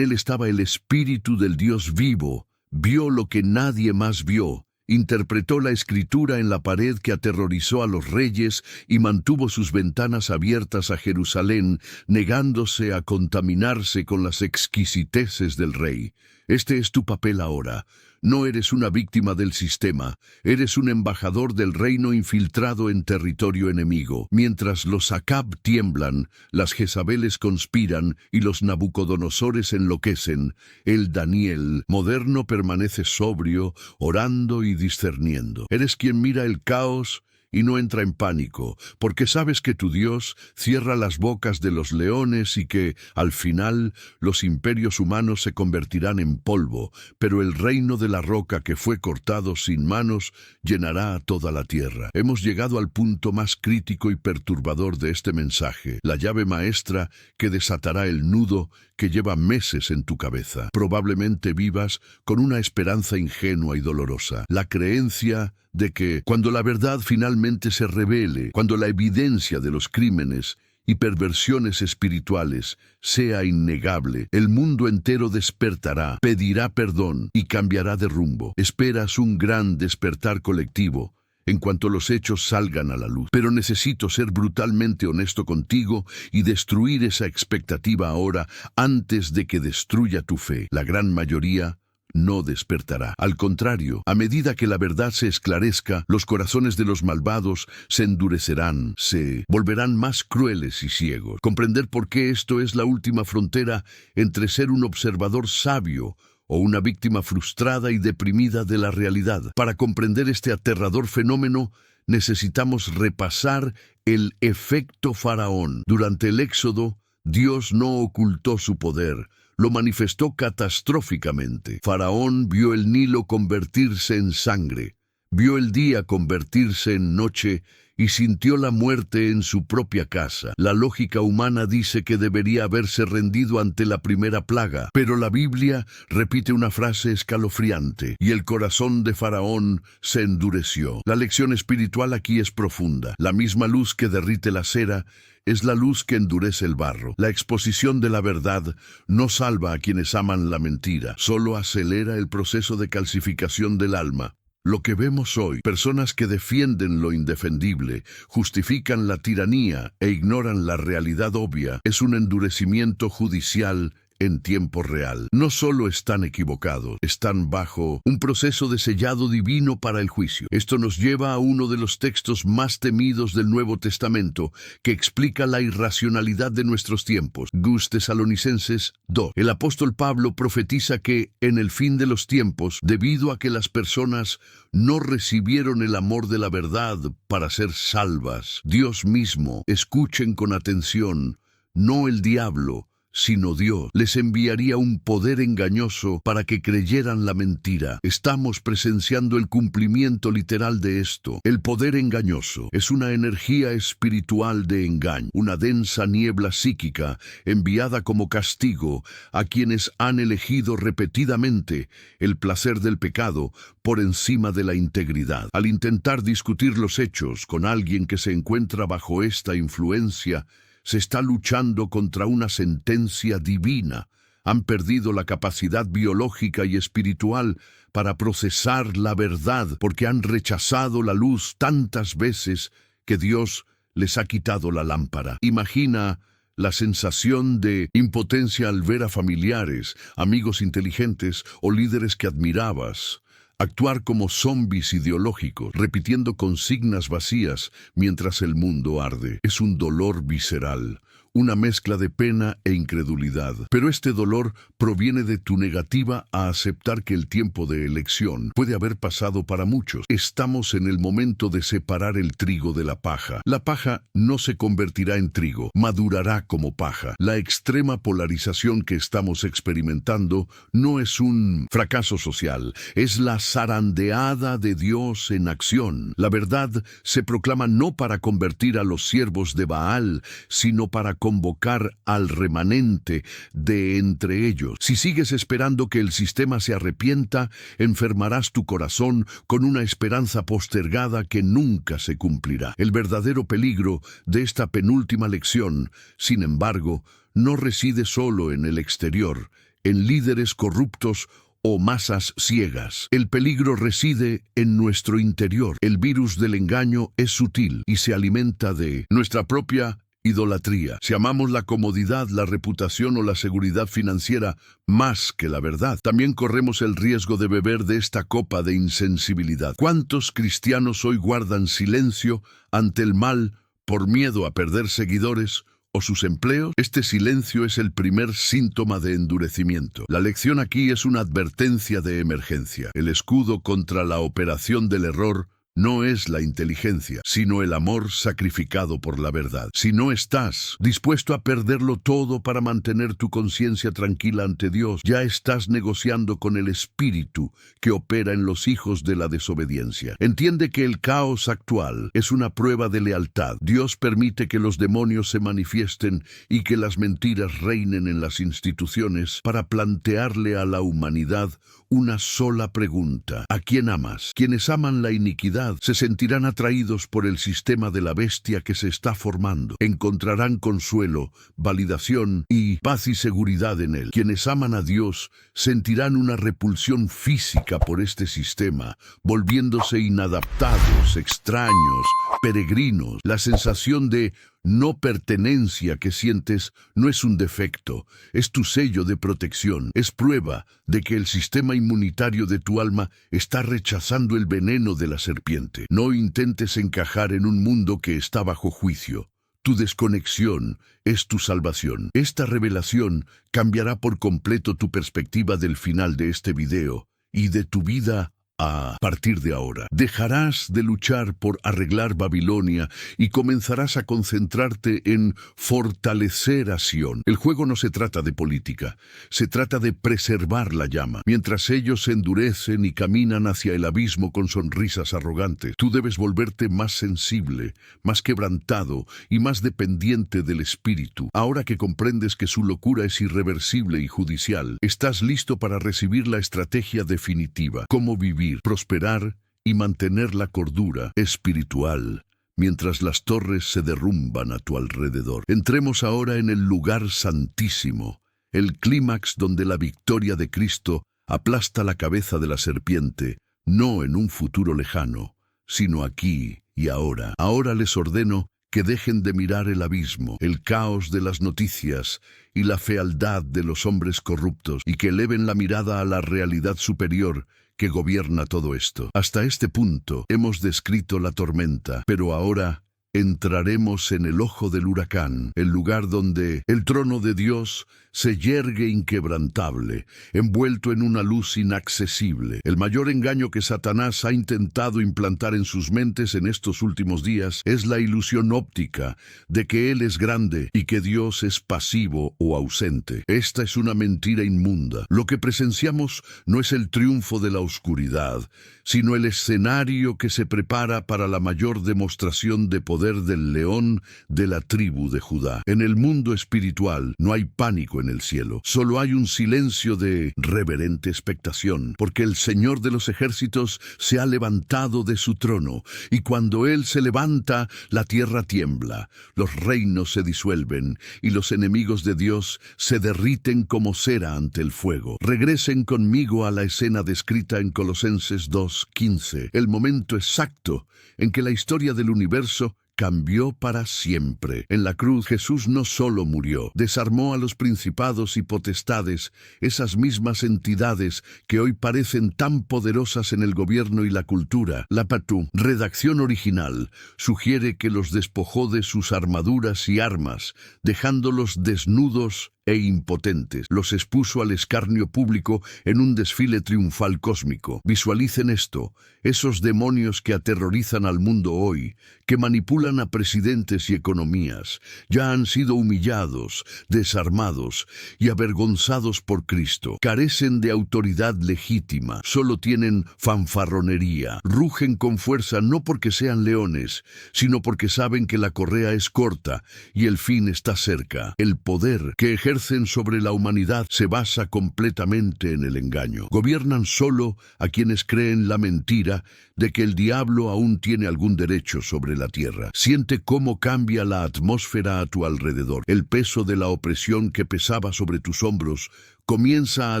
S1: estaba el espíritu del Dios vivo. Vio lo que nadie más vio. Interpretó la escritura en la pared que aterrorizó a los reyes y mantuvo sus ventanas abiertas a Jerusalén, negándose a contaminarse con las exquisiteces del rey. Este es tu papel ahora. No eres una víctima del sistema, eres un embajador del reino infiltrado en territorio enemigo. Mientras los Acab tiemblan, las Jezabeles conspiran y los Nabucodonosores enloquecen, el Daniel moderno permanece sobrio, orando y discerniendo. Eres quien mira el caos y no entra en pánico, porque sabes que tu Dios cierra las bocas de los leones y que, al final, los imperios humanos se convertirán en polvo, pero el reino de la roca que fue cortado sin manos llenará a toda la tierra. Hemos llegado al punto más crítico y perturbador de este mensaje, la llave maestra que desatará el nudo que lleva meses en tu cabeza. Probablemente vivas con una esperanza ingenua y dolorosa, la creencia de que cuando la verdad finalmente se revele, cuando la evidencia de los crímenes y perversiones espirituales sea innegable, el mundo entero despertará, pedirá perdón y cambiará de rumbo. Esperas un gran despertar colectivo en cuanto los hechos salgan a la luz. Pero necesito ser brutalmente honesto contigo y destruir esa expectativa ahora antes de que destruya tu fe. La gran mayoría no despertará. Al contrario, a medida que la verdad se esclarezca, los corazones de los malvados se endurecerán, se volverán más crueles y ciegos. Comprender por qué esto es la última frontera entre ser un observador sabio o una víctima frustrada y deprimida de la realidad. Para comprender este aterrador fenómeno, necesitamos repasar el efecto Faraón. Durante el Éxodo, Dios no ocultó su poder, lo manifestó catastróficamente. Faraón vio el Nilo convertirse en sangre, vio el día convertirse en noche y sintió la muerte en su propia casa. La lógica humana dice que debería haberse rendido ante la primera plaga, pero la Biblia repite una frase escalofriante: y el corazón de Faraón se endureció. La lección espiritual aquí es profunda. La misma luz que derrite la cera es la luz que endurece el barro. La exposición de la verdad no salva a quienes aman la mentira, solo acelera el proceso de calcificación del alma. Lo que vemos hoy, personas que defienden lo indefendible, justifican la tiranía e ignoran la realidad obvia, es un endurecimiento judicial en tiempo real. No solo están equivocados, están bajo un proceso de sellado divino para el juicio. Esto nos lleva a uno de los textos más temidos del Nuevo Testamento, que explica la irracionalidad de nuestros tiempos. Tesalonicenses 2. El apóstol Pablo profetiza que, en el fin de los tiempos, debido a que las personas no recibieron el amor de la verdad para ser salvas, Dios mismo, escuchen con atención, no el diablo, sino Dios les enviaría un poder engañoso para que creyeran la mentira. Estamos presenciando el cumplimiento literal de esto. El poder engañoso es una energía espiritual de engaño, una densa niebla psíquica enviada como castigo a quienes han elegido repetidamente el placer del pecado por encima de la integridad. Al intentar discutir los hechos con alguien que se encuentra bajo esta influencia, se está luchando contra una sentencia divina. Han perdido la capacidad biológica y espiritual para procesar la verdad porque han rechazado la luz tantas veces que Dios les ha quitado la lámpara. Imagina la sensación de impotencia al ver a familiares, amigos inteligentes o líderes que admirabas actuar como zombies ideológicos, repitiendo consignas vacías mientras el mundo arde. Es un dolor visceral, una mezcla de pena e incredulidad. Pero este dolor proviene de tu negativa a aceptar que el tiempo de elección puede haber pasado para muchos. Estamos en el momento de separar el trigo de la paja. La paja no se convertirá en trigo, madurará como paja. La extrema polarización que estamos experimentando no es un fracaso social, es la zarandeada de Dios en acción. La verdad se proclama no para convertir a los siervos de Baal, sino para convocar al remanente de entre ellos. Si sigues esperando que el sistema se arrepienta, enfermarás tu corazón con una esperanza postergada que nunca se cumplirá. El verdadero peligro de esta penúltima lección, sin embargo, no reside solo en el exterior, en líderes corruptos o masas ciegas. El peligro reside en nuestro interior. El virus del engaño es sutil y se alimenta de nuestra propia idolatría. Si amamos la comodidad, la reputación o la seguridad financiera más que la verdad, también corremos el riesgo de beber de esta copa de insensibilidad. ¿Cuántos cristianos hoy guardan silencio ante el mal por miedo a perder seguidores o sus empleos? Este silencio es el primer síntoma de endurecimiento. La lección aquí es una advertencia de emergencia. El escudo contra la operación del error no es la inteligencia, sino el amor sacrificado por la verdad. Si no estás dispuesto a perderlo todo para mantener tu conciencia tranquila ante Dios, ya estás negociando con el espíritu que opera en los hijos de la desobediencia. Entiende que el caos actual es una prueba de lealtad. Dios permite que los demonios se manifiesten y que las mentiras reinen en las instituciones para plantearle a la humanidad una sola pregunta: ¿a quién amas? Quienes aman la iniquidad humanidad se sentirán atraídos por el sistema de la bestia que se está formando. Encontrarán consuelo, validación y paz y seguridad en él. Quienes aman a Dios sentirán una repulsión física por este sistema, volviéndose inadaptados, extraños, peregrinos. La sensación de no pertenencia que sientes no es un defecto, es tu sello de protección, es prueba de que el sistema inmunitario de tu alma está rechazando el veneno de la serpiente. No intentes encajar en un mundo que está bajo juicio. Tu desconexión es tu salvación. Esta revelación cambiará por completo tu perspectiva del final de este video y de tu vida. A partir de ahora, dejarás de luchar por arreglar Babilonia y comenzarás a concentrarte en fortalecer a Sión. El juego no se trata de política, se trata de preservar la llama. Mientras ellos se endurecen y caminan hacia el abismo con sonrisas arrogantes, tú debes volverte más sensible, más quebrantado y más dependiente del Espíritu. Ahora que comprendes que su locura es irreversible y judicial, estás listo para recibir la estrategia definitiva. Cómo vivir, prosperar y mantener la cordura espiritual mientras las torres se derrumban a tu alrededor. Entremos ahora en el lugar santísimo, el clímax donde la victoria de Cristo aplasta la cabeza de la serpiente, no en un futuro lejano, sino aquí y ahora. Ahora les ordeno que dejen de mirar el abismo, el caos de las noticias y la fealdad de los hombres corruptos, y que eleven la mirada a la realidad superior que gobierna todo esto. Hasta este punto hemos descrito la tormenta, pero ahora entraremos en el ojo del huracán, el lugar donde el trono de Dios se yergue inquebrantable, envuelto en una luz inaccesible. El mayor engaño que Satanás ha intentado implantar en sus mentes en estos últimos días es la ilusión óptica de que Él es grande y que Dios es pasivo o ausente. Esta es una mentira inmunda. Lo que presenciamos no es el triunfo de la oscuridad, sino el escenario que se prepara para la mayor demostración de poder del león de la tribu de Judá. En el mundo espiritual no hay pánico en el cielo, solo hay un silencio de reverente expectación, porque el Señor de los ejércitos se ha levantado de su trono, y cuando Él se levanta, la tierra tiembla, los reinos se disuelven, y los enemigos de Dios se derriten como cera ante el fuego. Regresen conmigo a la escena descrita en Colosenses 2:15, el momento exacto en que la historia del universo cambió para siempre. En la cruz Jesús no solo murió, desarmó a los principados y potestades, esas mismas entidades que hoy parecen tan poderosas en el gobierno y la cultura. La Patú, redacción original, sugiere que los despojó de sus armaduras y armas, dejándolos desnudos e impotentes. Los expuso al escarnio público en un desfile triunfal cósmico. Visualicen esto, esos demonios que aterrorizan al mundo hoy, que manipulan a presidentes y economías, ya han sido humillados, desarmados y avergonzados por Cristo. Carecen de autoridad legítima, solo tienen fanfarronería. Rugen con fuerza no porque sean leones, sino porque saben que la correa es corta y el fin está cerca. El poder que ejercen sobre la humanidad se basa completamente en el engaño. Gobiernan solo a quienes creen la mentira de que el diablo aún tiene algún derecho sobre la tierra. Siente cómo cambia la atmósfera a tu alrededor. El peso de la opresión que pesaba sobre tus hombros comienza a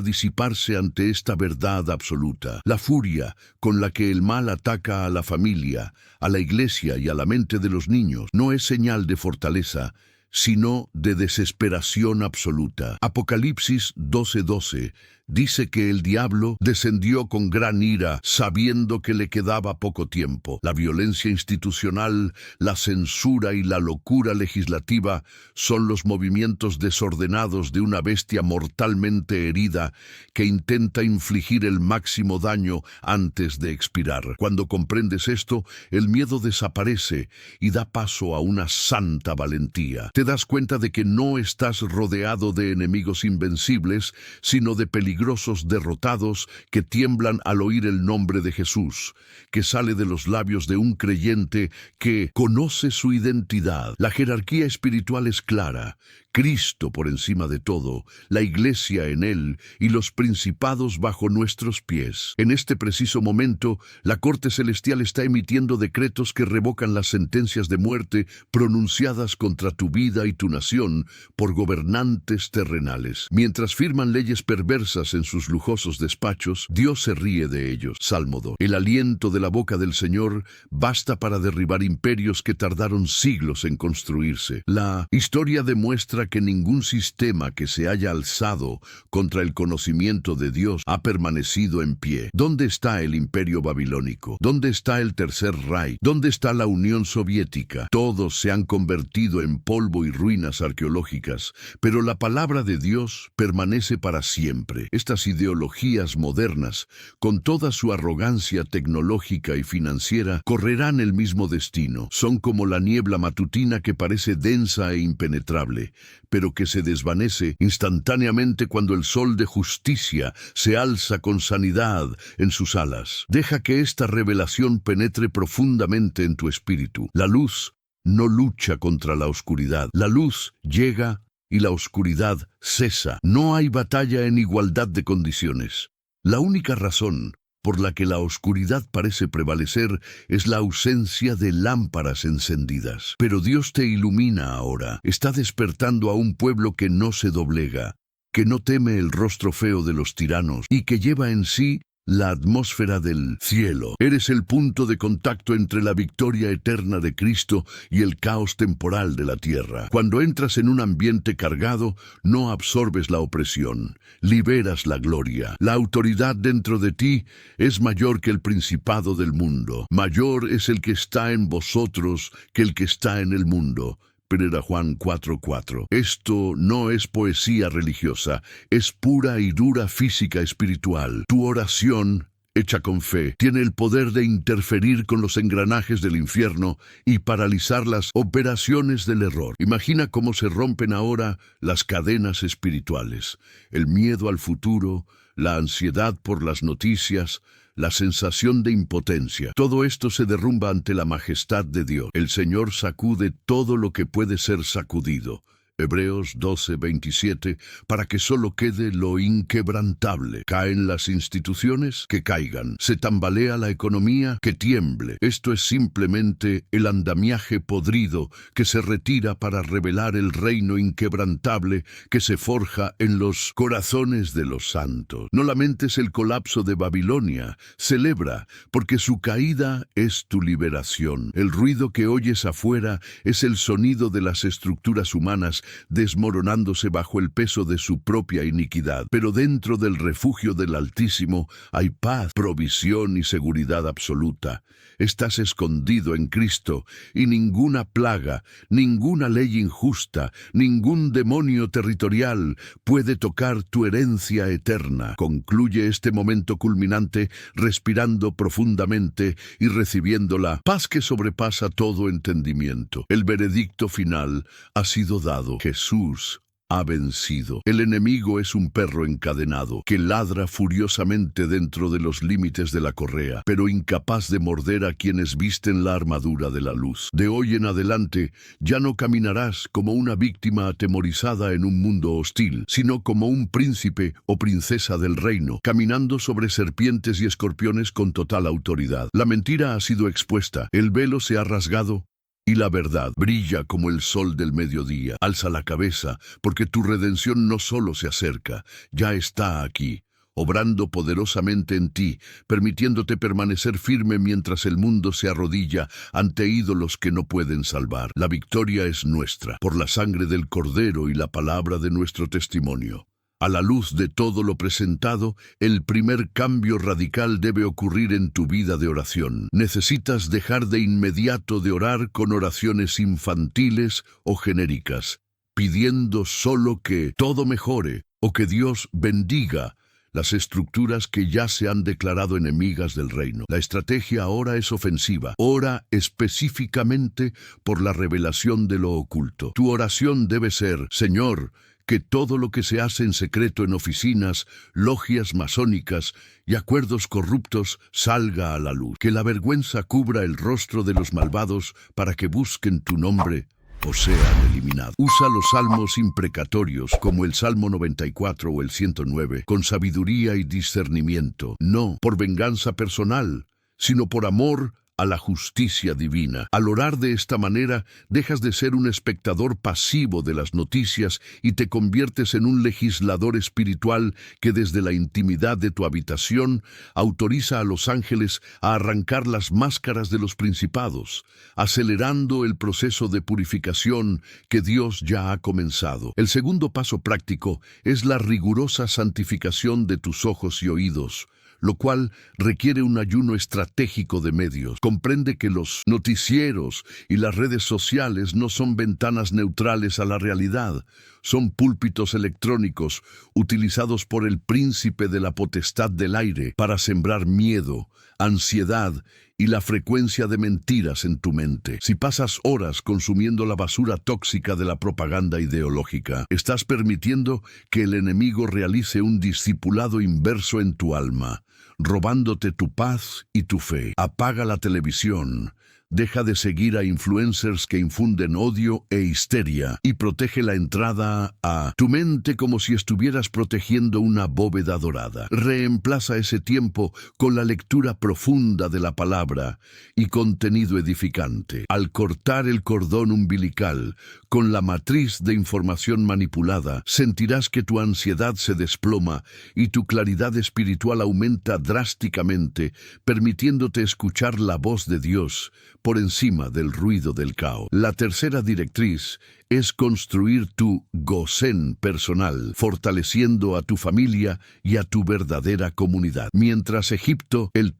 S1: disiparse ante esta verdad absoluta. La furia con la que el mal ataca a la familia, a la iglesia y a la mente de los niños no es señal de fortaleza, sino de desesperación absoluta. Apocalipsis 12:12 dice que el diablo descendió con gran ira, sabiendo que le quedaba poco tiempo. La violencia institucional, la censura y la locura legislativa son los movimientos desordenados de una bestia mortalmente herida que intenta infligir el máximo daño antes de expirar. Cuando comprendes esto, el miedo desaparece y da paso a una santa valentía. Te das cuenta de que no estás rodeado de enemigos invencibles, sino de peligrosos derrotados que tiemblan al oír el nombre de Jesús, que sale de los labios de un creyente que conoce su identidad. La jerarquía espiritual es clara. Cristo por encima de todo, la Iglesia en Él y los principados bajo nuestros pies. En este preciso momento, la Corte Celestial está emitiendo decretos que revocan las sentencias de muerte pronunciadas contra tu vida y tu nación por gobernantes terrenales. Mientras firman leyes perversas en sus lujosos despachos, Dios se ríe de ellos. Salmo 2. El aliento de la boca del Señor basta para derribar imperios que tardaron siglos en construirse. La historia demuestra que ningún sistema que se haya alzado contra el conocimiento de Dios ha permanecido en pie. ¿Dónde está el imperio babilónico? ¿Dónde está el Tercer Reich? ¿Dónde está la Unión Soviética? Todos se han convertido en polvo y ruinas arqueológicas, pero la palabra de Dios permanece para siempre. Estas ideologías modernas, con toda su arrogancia tecnológica y financiera, correrán el mismo destino. Son como la niebla matutina que parece densa e impenetrable, pero que se desvanece instantáneamente cuando el sol de justicia se alza con sanidad en sus alas. Deja que esta revelación penetre profundamente en tu espíritu. La luz no lucha contra la oscuridad. La luz llega y la oscuridad cesa. No hay batalla en igualdad de condiciones. La única razón por la que la oscuridad parece prevalecer es la ausencia de lámparas encendidas. Pero Dios te ilumina ahora. Está despertando a un pueblo que no se doblega, que no teme el rostro feo de los tiranos y que lleva en sí la atmósfera del cielo. Eres el punto de contacto entre la victoria eterna de Cristo y el caos temporal de la tierra. Cuando entras en un ambiente cargado, no absorbes la opresión, liberas la gloria. La autoridad dentro de ti es mayor que el principado del mundo. Mayor es el que está en vosotros que el que está en el mundo. 1 Juan 4:4. Esto no es poesía religiosa, es pura y dura física espiritual. Tu oración, hecha con fe, tiene el poder de interferir con los engranajes del infierno y paralizar las operaciones del error. Imagina cómo se rompen ahora las cadenas espirituales, el miedo al futuro, la ansiedad por las noticias, la sensación de impotencia. Todo esto se derrumba ante la majestad de Dios. El Señor sacude todo lo que puede ser sacudido. Hebreos 12:27, para que solo quede lo inquebrantable. Caen las instituciones, que caigan. Se tambalea la economía, que tiemble. Esto es simplemente el andamiaje podrido que se retira para revelar el reino inquebrantable que se forja en los corazones de los santos. No lamentes el colapso de Babilonia, celebra, porque su caída es tu liberación. El ruido que oyes afuera es el sonido de las estructuras humanas desmoronándose bajo el peso de su propia iniquidad. Pero dentro del refugio del Altísimo hay paz, provisión y seguridad absoluta. Estás escondido en Cristo y ninguna plaga, ninguna ley injusta, ningún demonio territorial puede tocar tu herencia eterna. Concluye este momento culminante respirando profundamente y recibiendo la paz que sobrepasa todo entendimiento. El veredicto final ha sido dado. Jesús ha vencido. El enemigo es un perro encadenado que ladra furiosamente dentro de los límites de la correa, pero incapaz de morder a quienes visten la armadura de la luz. De hoy en adelante, ya no caminarás como una víctima atemorizada en un mundo hostil, sino como un príncipe o princesa del reino, caminando sobre serpientes y escorpiones con total autoridad. La mentira ha sido expuesta, el velo se ha rasgado, y la verdad brilla como el sol del mediodía. Alza la cabeza, porque tu redención no solo se acerca, ya está aquí, obrando poderosamente en ti, permitiéndote permanecer firme mientras el mundo se arrodilla ante ídolos que no pueden salvar. La victoria es nuestra, por la sangre del Cordero y la palabra de nuestro testimonio. A la luz de todo lo presentado, el primer cambio radical debe ocurrir en tu vida de oración. Necesitas dejar de inmediato de orar con oraciones infantiles o genéricas, pidiendo solo que todo mejore o que Dios bendiga las estructuras que ya se han declarado enemigas del reino. La estrategia ahora es ofensiva. Ora específicamente por la revelación de lo oculto. Tu oración debe ser: Señor, que todo lo que se hace en secreto en oficinas, logias masónicas y acuerdos corruptos salga a la luz. Que la vergüenza cubra el rostro de los malvados para que busquen tu nombre. o sean eliminados. Usa los salmos imprecatorios como el Salmo 94 o el 109 con sabiduría y discernimiento, no por venganza personal, sino por amor a la justicia divina. Al orar de esta manera, dejas de ser un espectador pasivo de las noticias y te conviertes en un legislador espiritual que desde la intimidad de tu habitación autoriza a los ángeles a arrancar las máscaras de los principados, acelerando el proceso de purificación que Dios ya ha comenzado. El segundo paso práctico es la rigurosa santificación de tus ojos y oídos, lo cual requiere un ayuno estratégico de medios. Comprende que los noticieros y las redes sociales no son ventanas neutrales a la realidad, son púlpitos electrónicos utilizados por el príncipe de la potestad del aire para sembrar miedo, ansiedad y la frecuencia de mentiras en tu mente. Si pasas horas consumiendo la basura tóxica de la propaganda ideológica, estás permitiendo que el enemigo realice un discipulado inverso en tu alma, robándote tu paz y tu fe. Apaga la televisión. Deja de seguir a influencers que infunden odio e histeria y protege la entrada a tu mente como si estuvieras protegiendo una bóveda dorada. Reemplaza ese tiempo con la lectura profunda de la palabra y contenido edificante. Al cortar el cordón umbilical con la matriz de información manipulada, sentirás que tu ansiedad se desploma y tu claridad espiritual aumenta drásticamente, permitiéndote escuchar la voz de Dios por encima del ruido del caos. La tercera directriz es construir tu gosén personal, fortaleciendo a tu familia y a tu verdadera comunidad. Mientras Egipto, el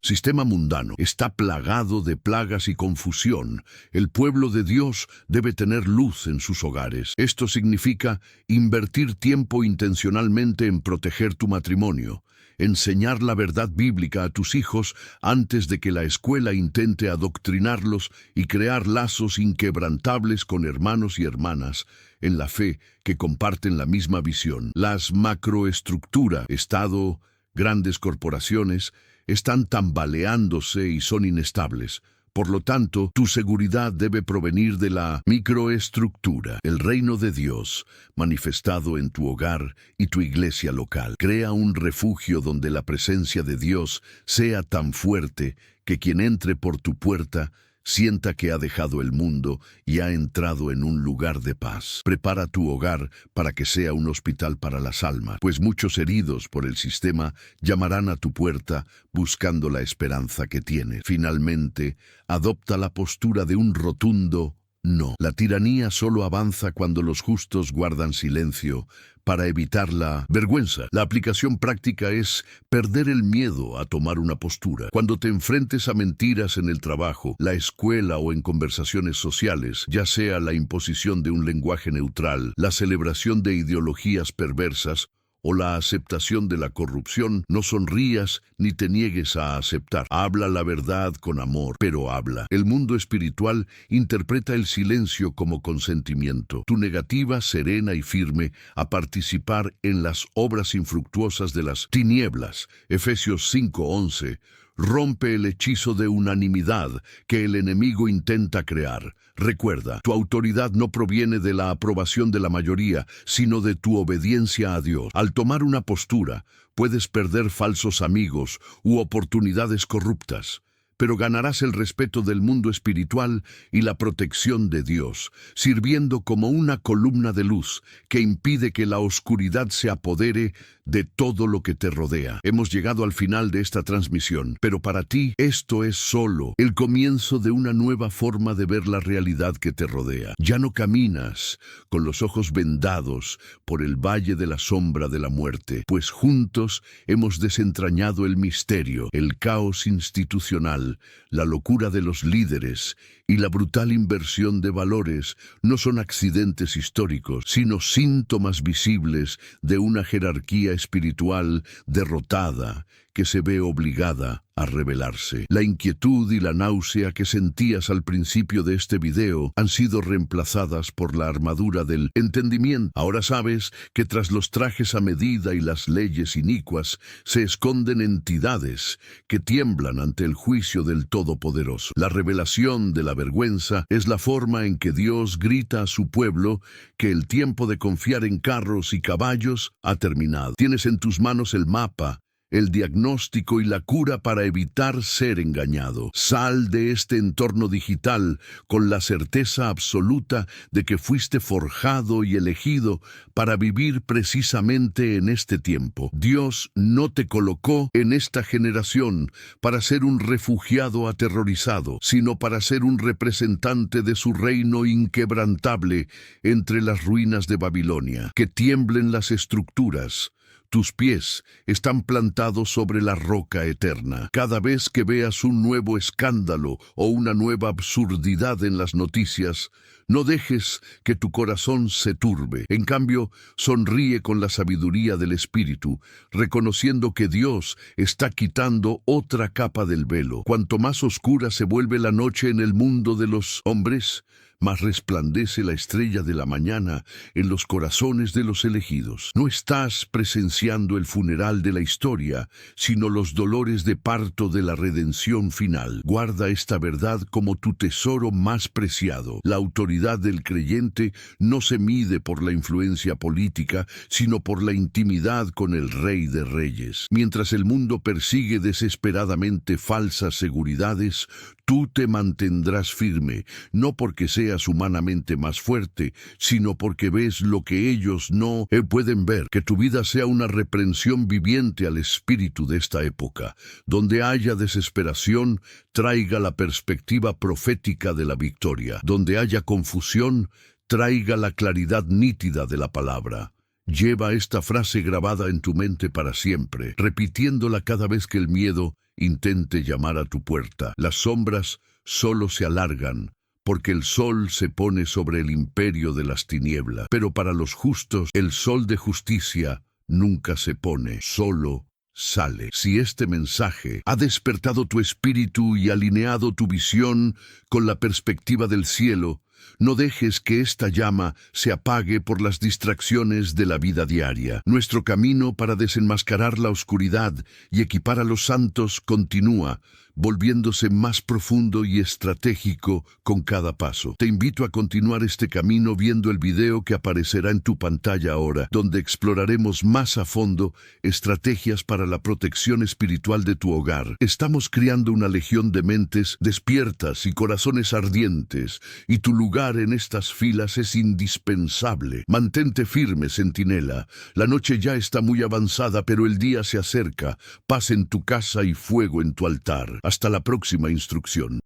S1: sistema mundano, está plagado de plagas y confusión, el pueblo de Dios debe tener luz en sus hogares. Esto significa invertir tiempo intencionalmente en proteger tu matrimonio, enseñar la verdad bíblica a tus hijos antes de que la escuela intente adoctrinarlos y crear lazos inquebrantables con hermanos y hermanas en la fe que comparten la misma visión. Las macroestructuras, Estado, grandes corporaciones, están tambaleándose y son inestables. Por lo tanto, tu seguridad debe provenir de la microestructura, el reino de Dios, manifestado en tu hogar y tu iglesia local. Crea un refugio donde la presencia de Dios sea tan fuerte que quien entre por tu puerta sienta que ha dejado el mundo y ha entrado en un lugar de paz. Prepara tu hogar para que sea un hospital para las almas, pues muchos heridos por el sistema llamarán a tu puerta buscando la esperanza que tienes. Finalmente, adopta la postura de un rotundo no. La tiranía solo avanza cuando los justos guardan silencio para evitar la vergüenza. La aplicación práctica es perder el miedo a tomar una postura. Cuando te enfrentes a mentiras en el trabajo, la escuela o en conversaciones sociales, ya sea la imposición de un lenguaje neutral, la celebración de ideologías perversas o la aceptación de la corrupción, no sonrías ni te niegues a aceptar. Habla la verdad con amor, pero habla. El mundo espiritual interpreta el silencio como consentimiento. Tu negativa serena y firme a participar en las obras infructuosas de las tinieblas, Efesios 5:11, rompe el hechizo de unanimidad que el enemigo intenta crear. Recuerda, tu autoridad no proviene de la aprobación de la mayoría, sino de tu obediencia a Dios. Al tomar una postura, puedes perder falsos amigos u oportunidades corruptas, pero ganarás el respeto del mundo espiritual y la protección de Dios, sirviendo como una columna de luz que impide que la oscuridad se apodere de todo lo que te rodea. Hemos llegado al final de esta transmisión, pero para ti esto es solo el comienzo de una nueva forma de ver la realidad que te rodea. Ya no caminas con los ojos vendados por el valle de la sombra de la muerte, pues juntos hemos desentrañado el misterio, el caos institucional, la locura de los líderes y la brutal inversión de valores no son accidentes históricos, sino síntomas visibles de una jerarquía espiritual derrotada que se ve obligada a revelarse. La inquietud y la náusea que sentías al principio de este video han sido reemplazadas por la armadura del entendimiento. Ahora sabes que tras los trajes a medida y las leyes inicuas se esconden entidades que tiemblan ante el juicio del Todopoderoso. La revelación de la vergüenza es la forma en que Dios grita a su pueblo que el tiempo de confiar en carros y caballos ha terminado. Tienes en tus manos el mapa, el diagnóstico y la cura para evitar ser engañado. Sal de este entorno digital con la certeza absoluta de que fuiste forjado y elegido para vivir precisamente en este tiempo. Dios no te colocó en esta generación para ser un refugiado aterrorizado, sino para ser un representante de su reino inquebrantable entre las ruinas de Babilonia. Que tiemblen las estructuras. Tus pies están plantados sobre la roca eterna. Cada vez que veas un nuevo escándalo o una nueva absurdidad en las noticias, no dejes que tu corazón se turbe. En cambio, sonríe con la sabiduría del Espíritu, reconociendo que Dios está quitando otra capa del velo. Cuanto más oscura se vuelve la noche en el mundo de los hombres, más resplandece la estrella de la mañana en los corazones de los elegidos. No estás presenciando el funeral de la historia, sino los dolores de parto de la redención final. Guarda esta verdad como tu tesoro más preciado. La autoridad del creyente no se mide por la influencia política, sino por la intimidad con el Rey de Reyes. Mientras el mundo persigue desesperadamente falsas seguridades, tú te mantendrás firme, no porque seas humanamente más fuerte, sino porque ves lo que ellos no pueden ver. Que tu vida sea una reprensión viviente al espíritu de esta época. Donde haya desesperación, traiga la perspectiva profética de la victoria. Donde haya confusión, traiga la claridad nítida de la palabra. Lleva esta frase grabada en tu mente para siempre, repitiéndola cada vez que el miedo intente llamar a tu puerta. Las sombras solo se alargan, porque el sol se pone sobre el imperio de las tinieblas. Pero para los justos, el sol de justicia nunca se pone, solo sale. Si este mensaje ha despertado tu espíritu y alineado tu visión con la perspectiva del cielo, no dejes que esta llama se apague por las distracciones de la vida diaria. Nuestro camino para desenmascarar la oscuridad y equipar a los santos continúa, volviéndose más profundo y estratégico con cada paso. Te invito a continuar este camino viendo el video que aparecerá en tu pantalla ahora, donde exploraremos más a fondo estrategias para la protección espiritual de tu hogar. Estamos creando una legión de mentes despiertas y corazones ardientes, y tu lugar en estas filas es indispensable. Mantente firme, centinela. La noche ya está muy avanzada, pero el día se acerca. Paz en tu casa y fuego en tu altar. Hasta la próxima instrucción.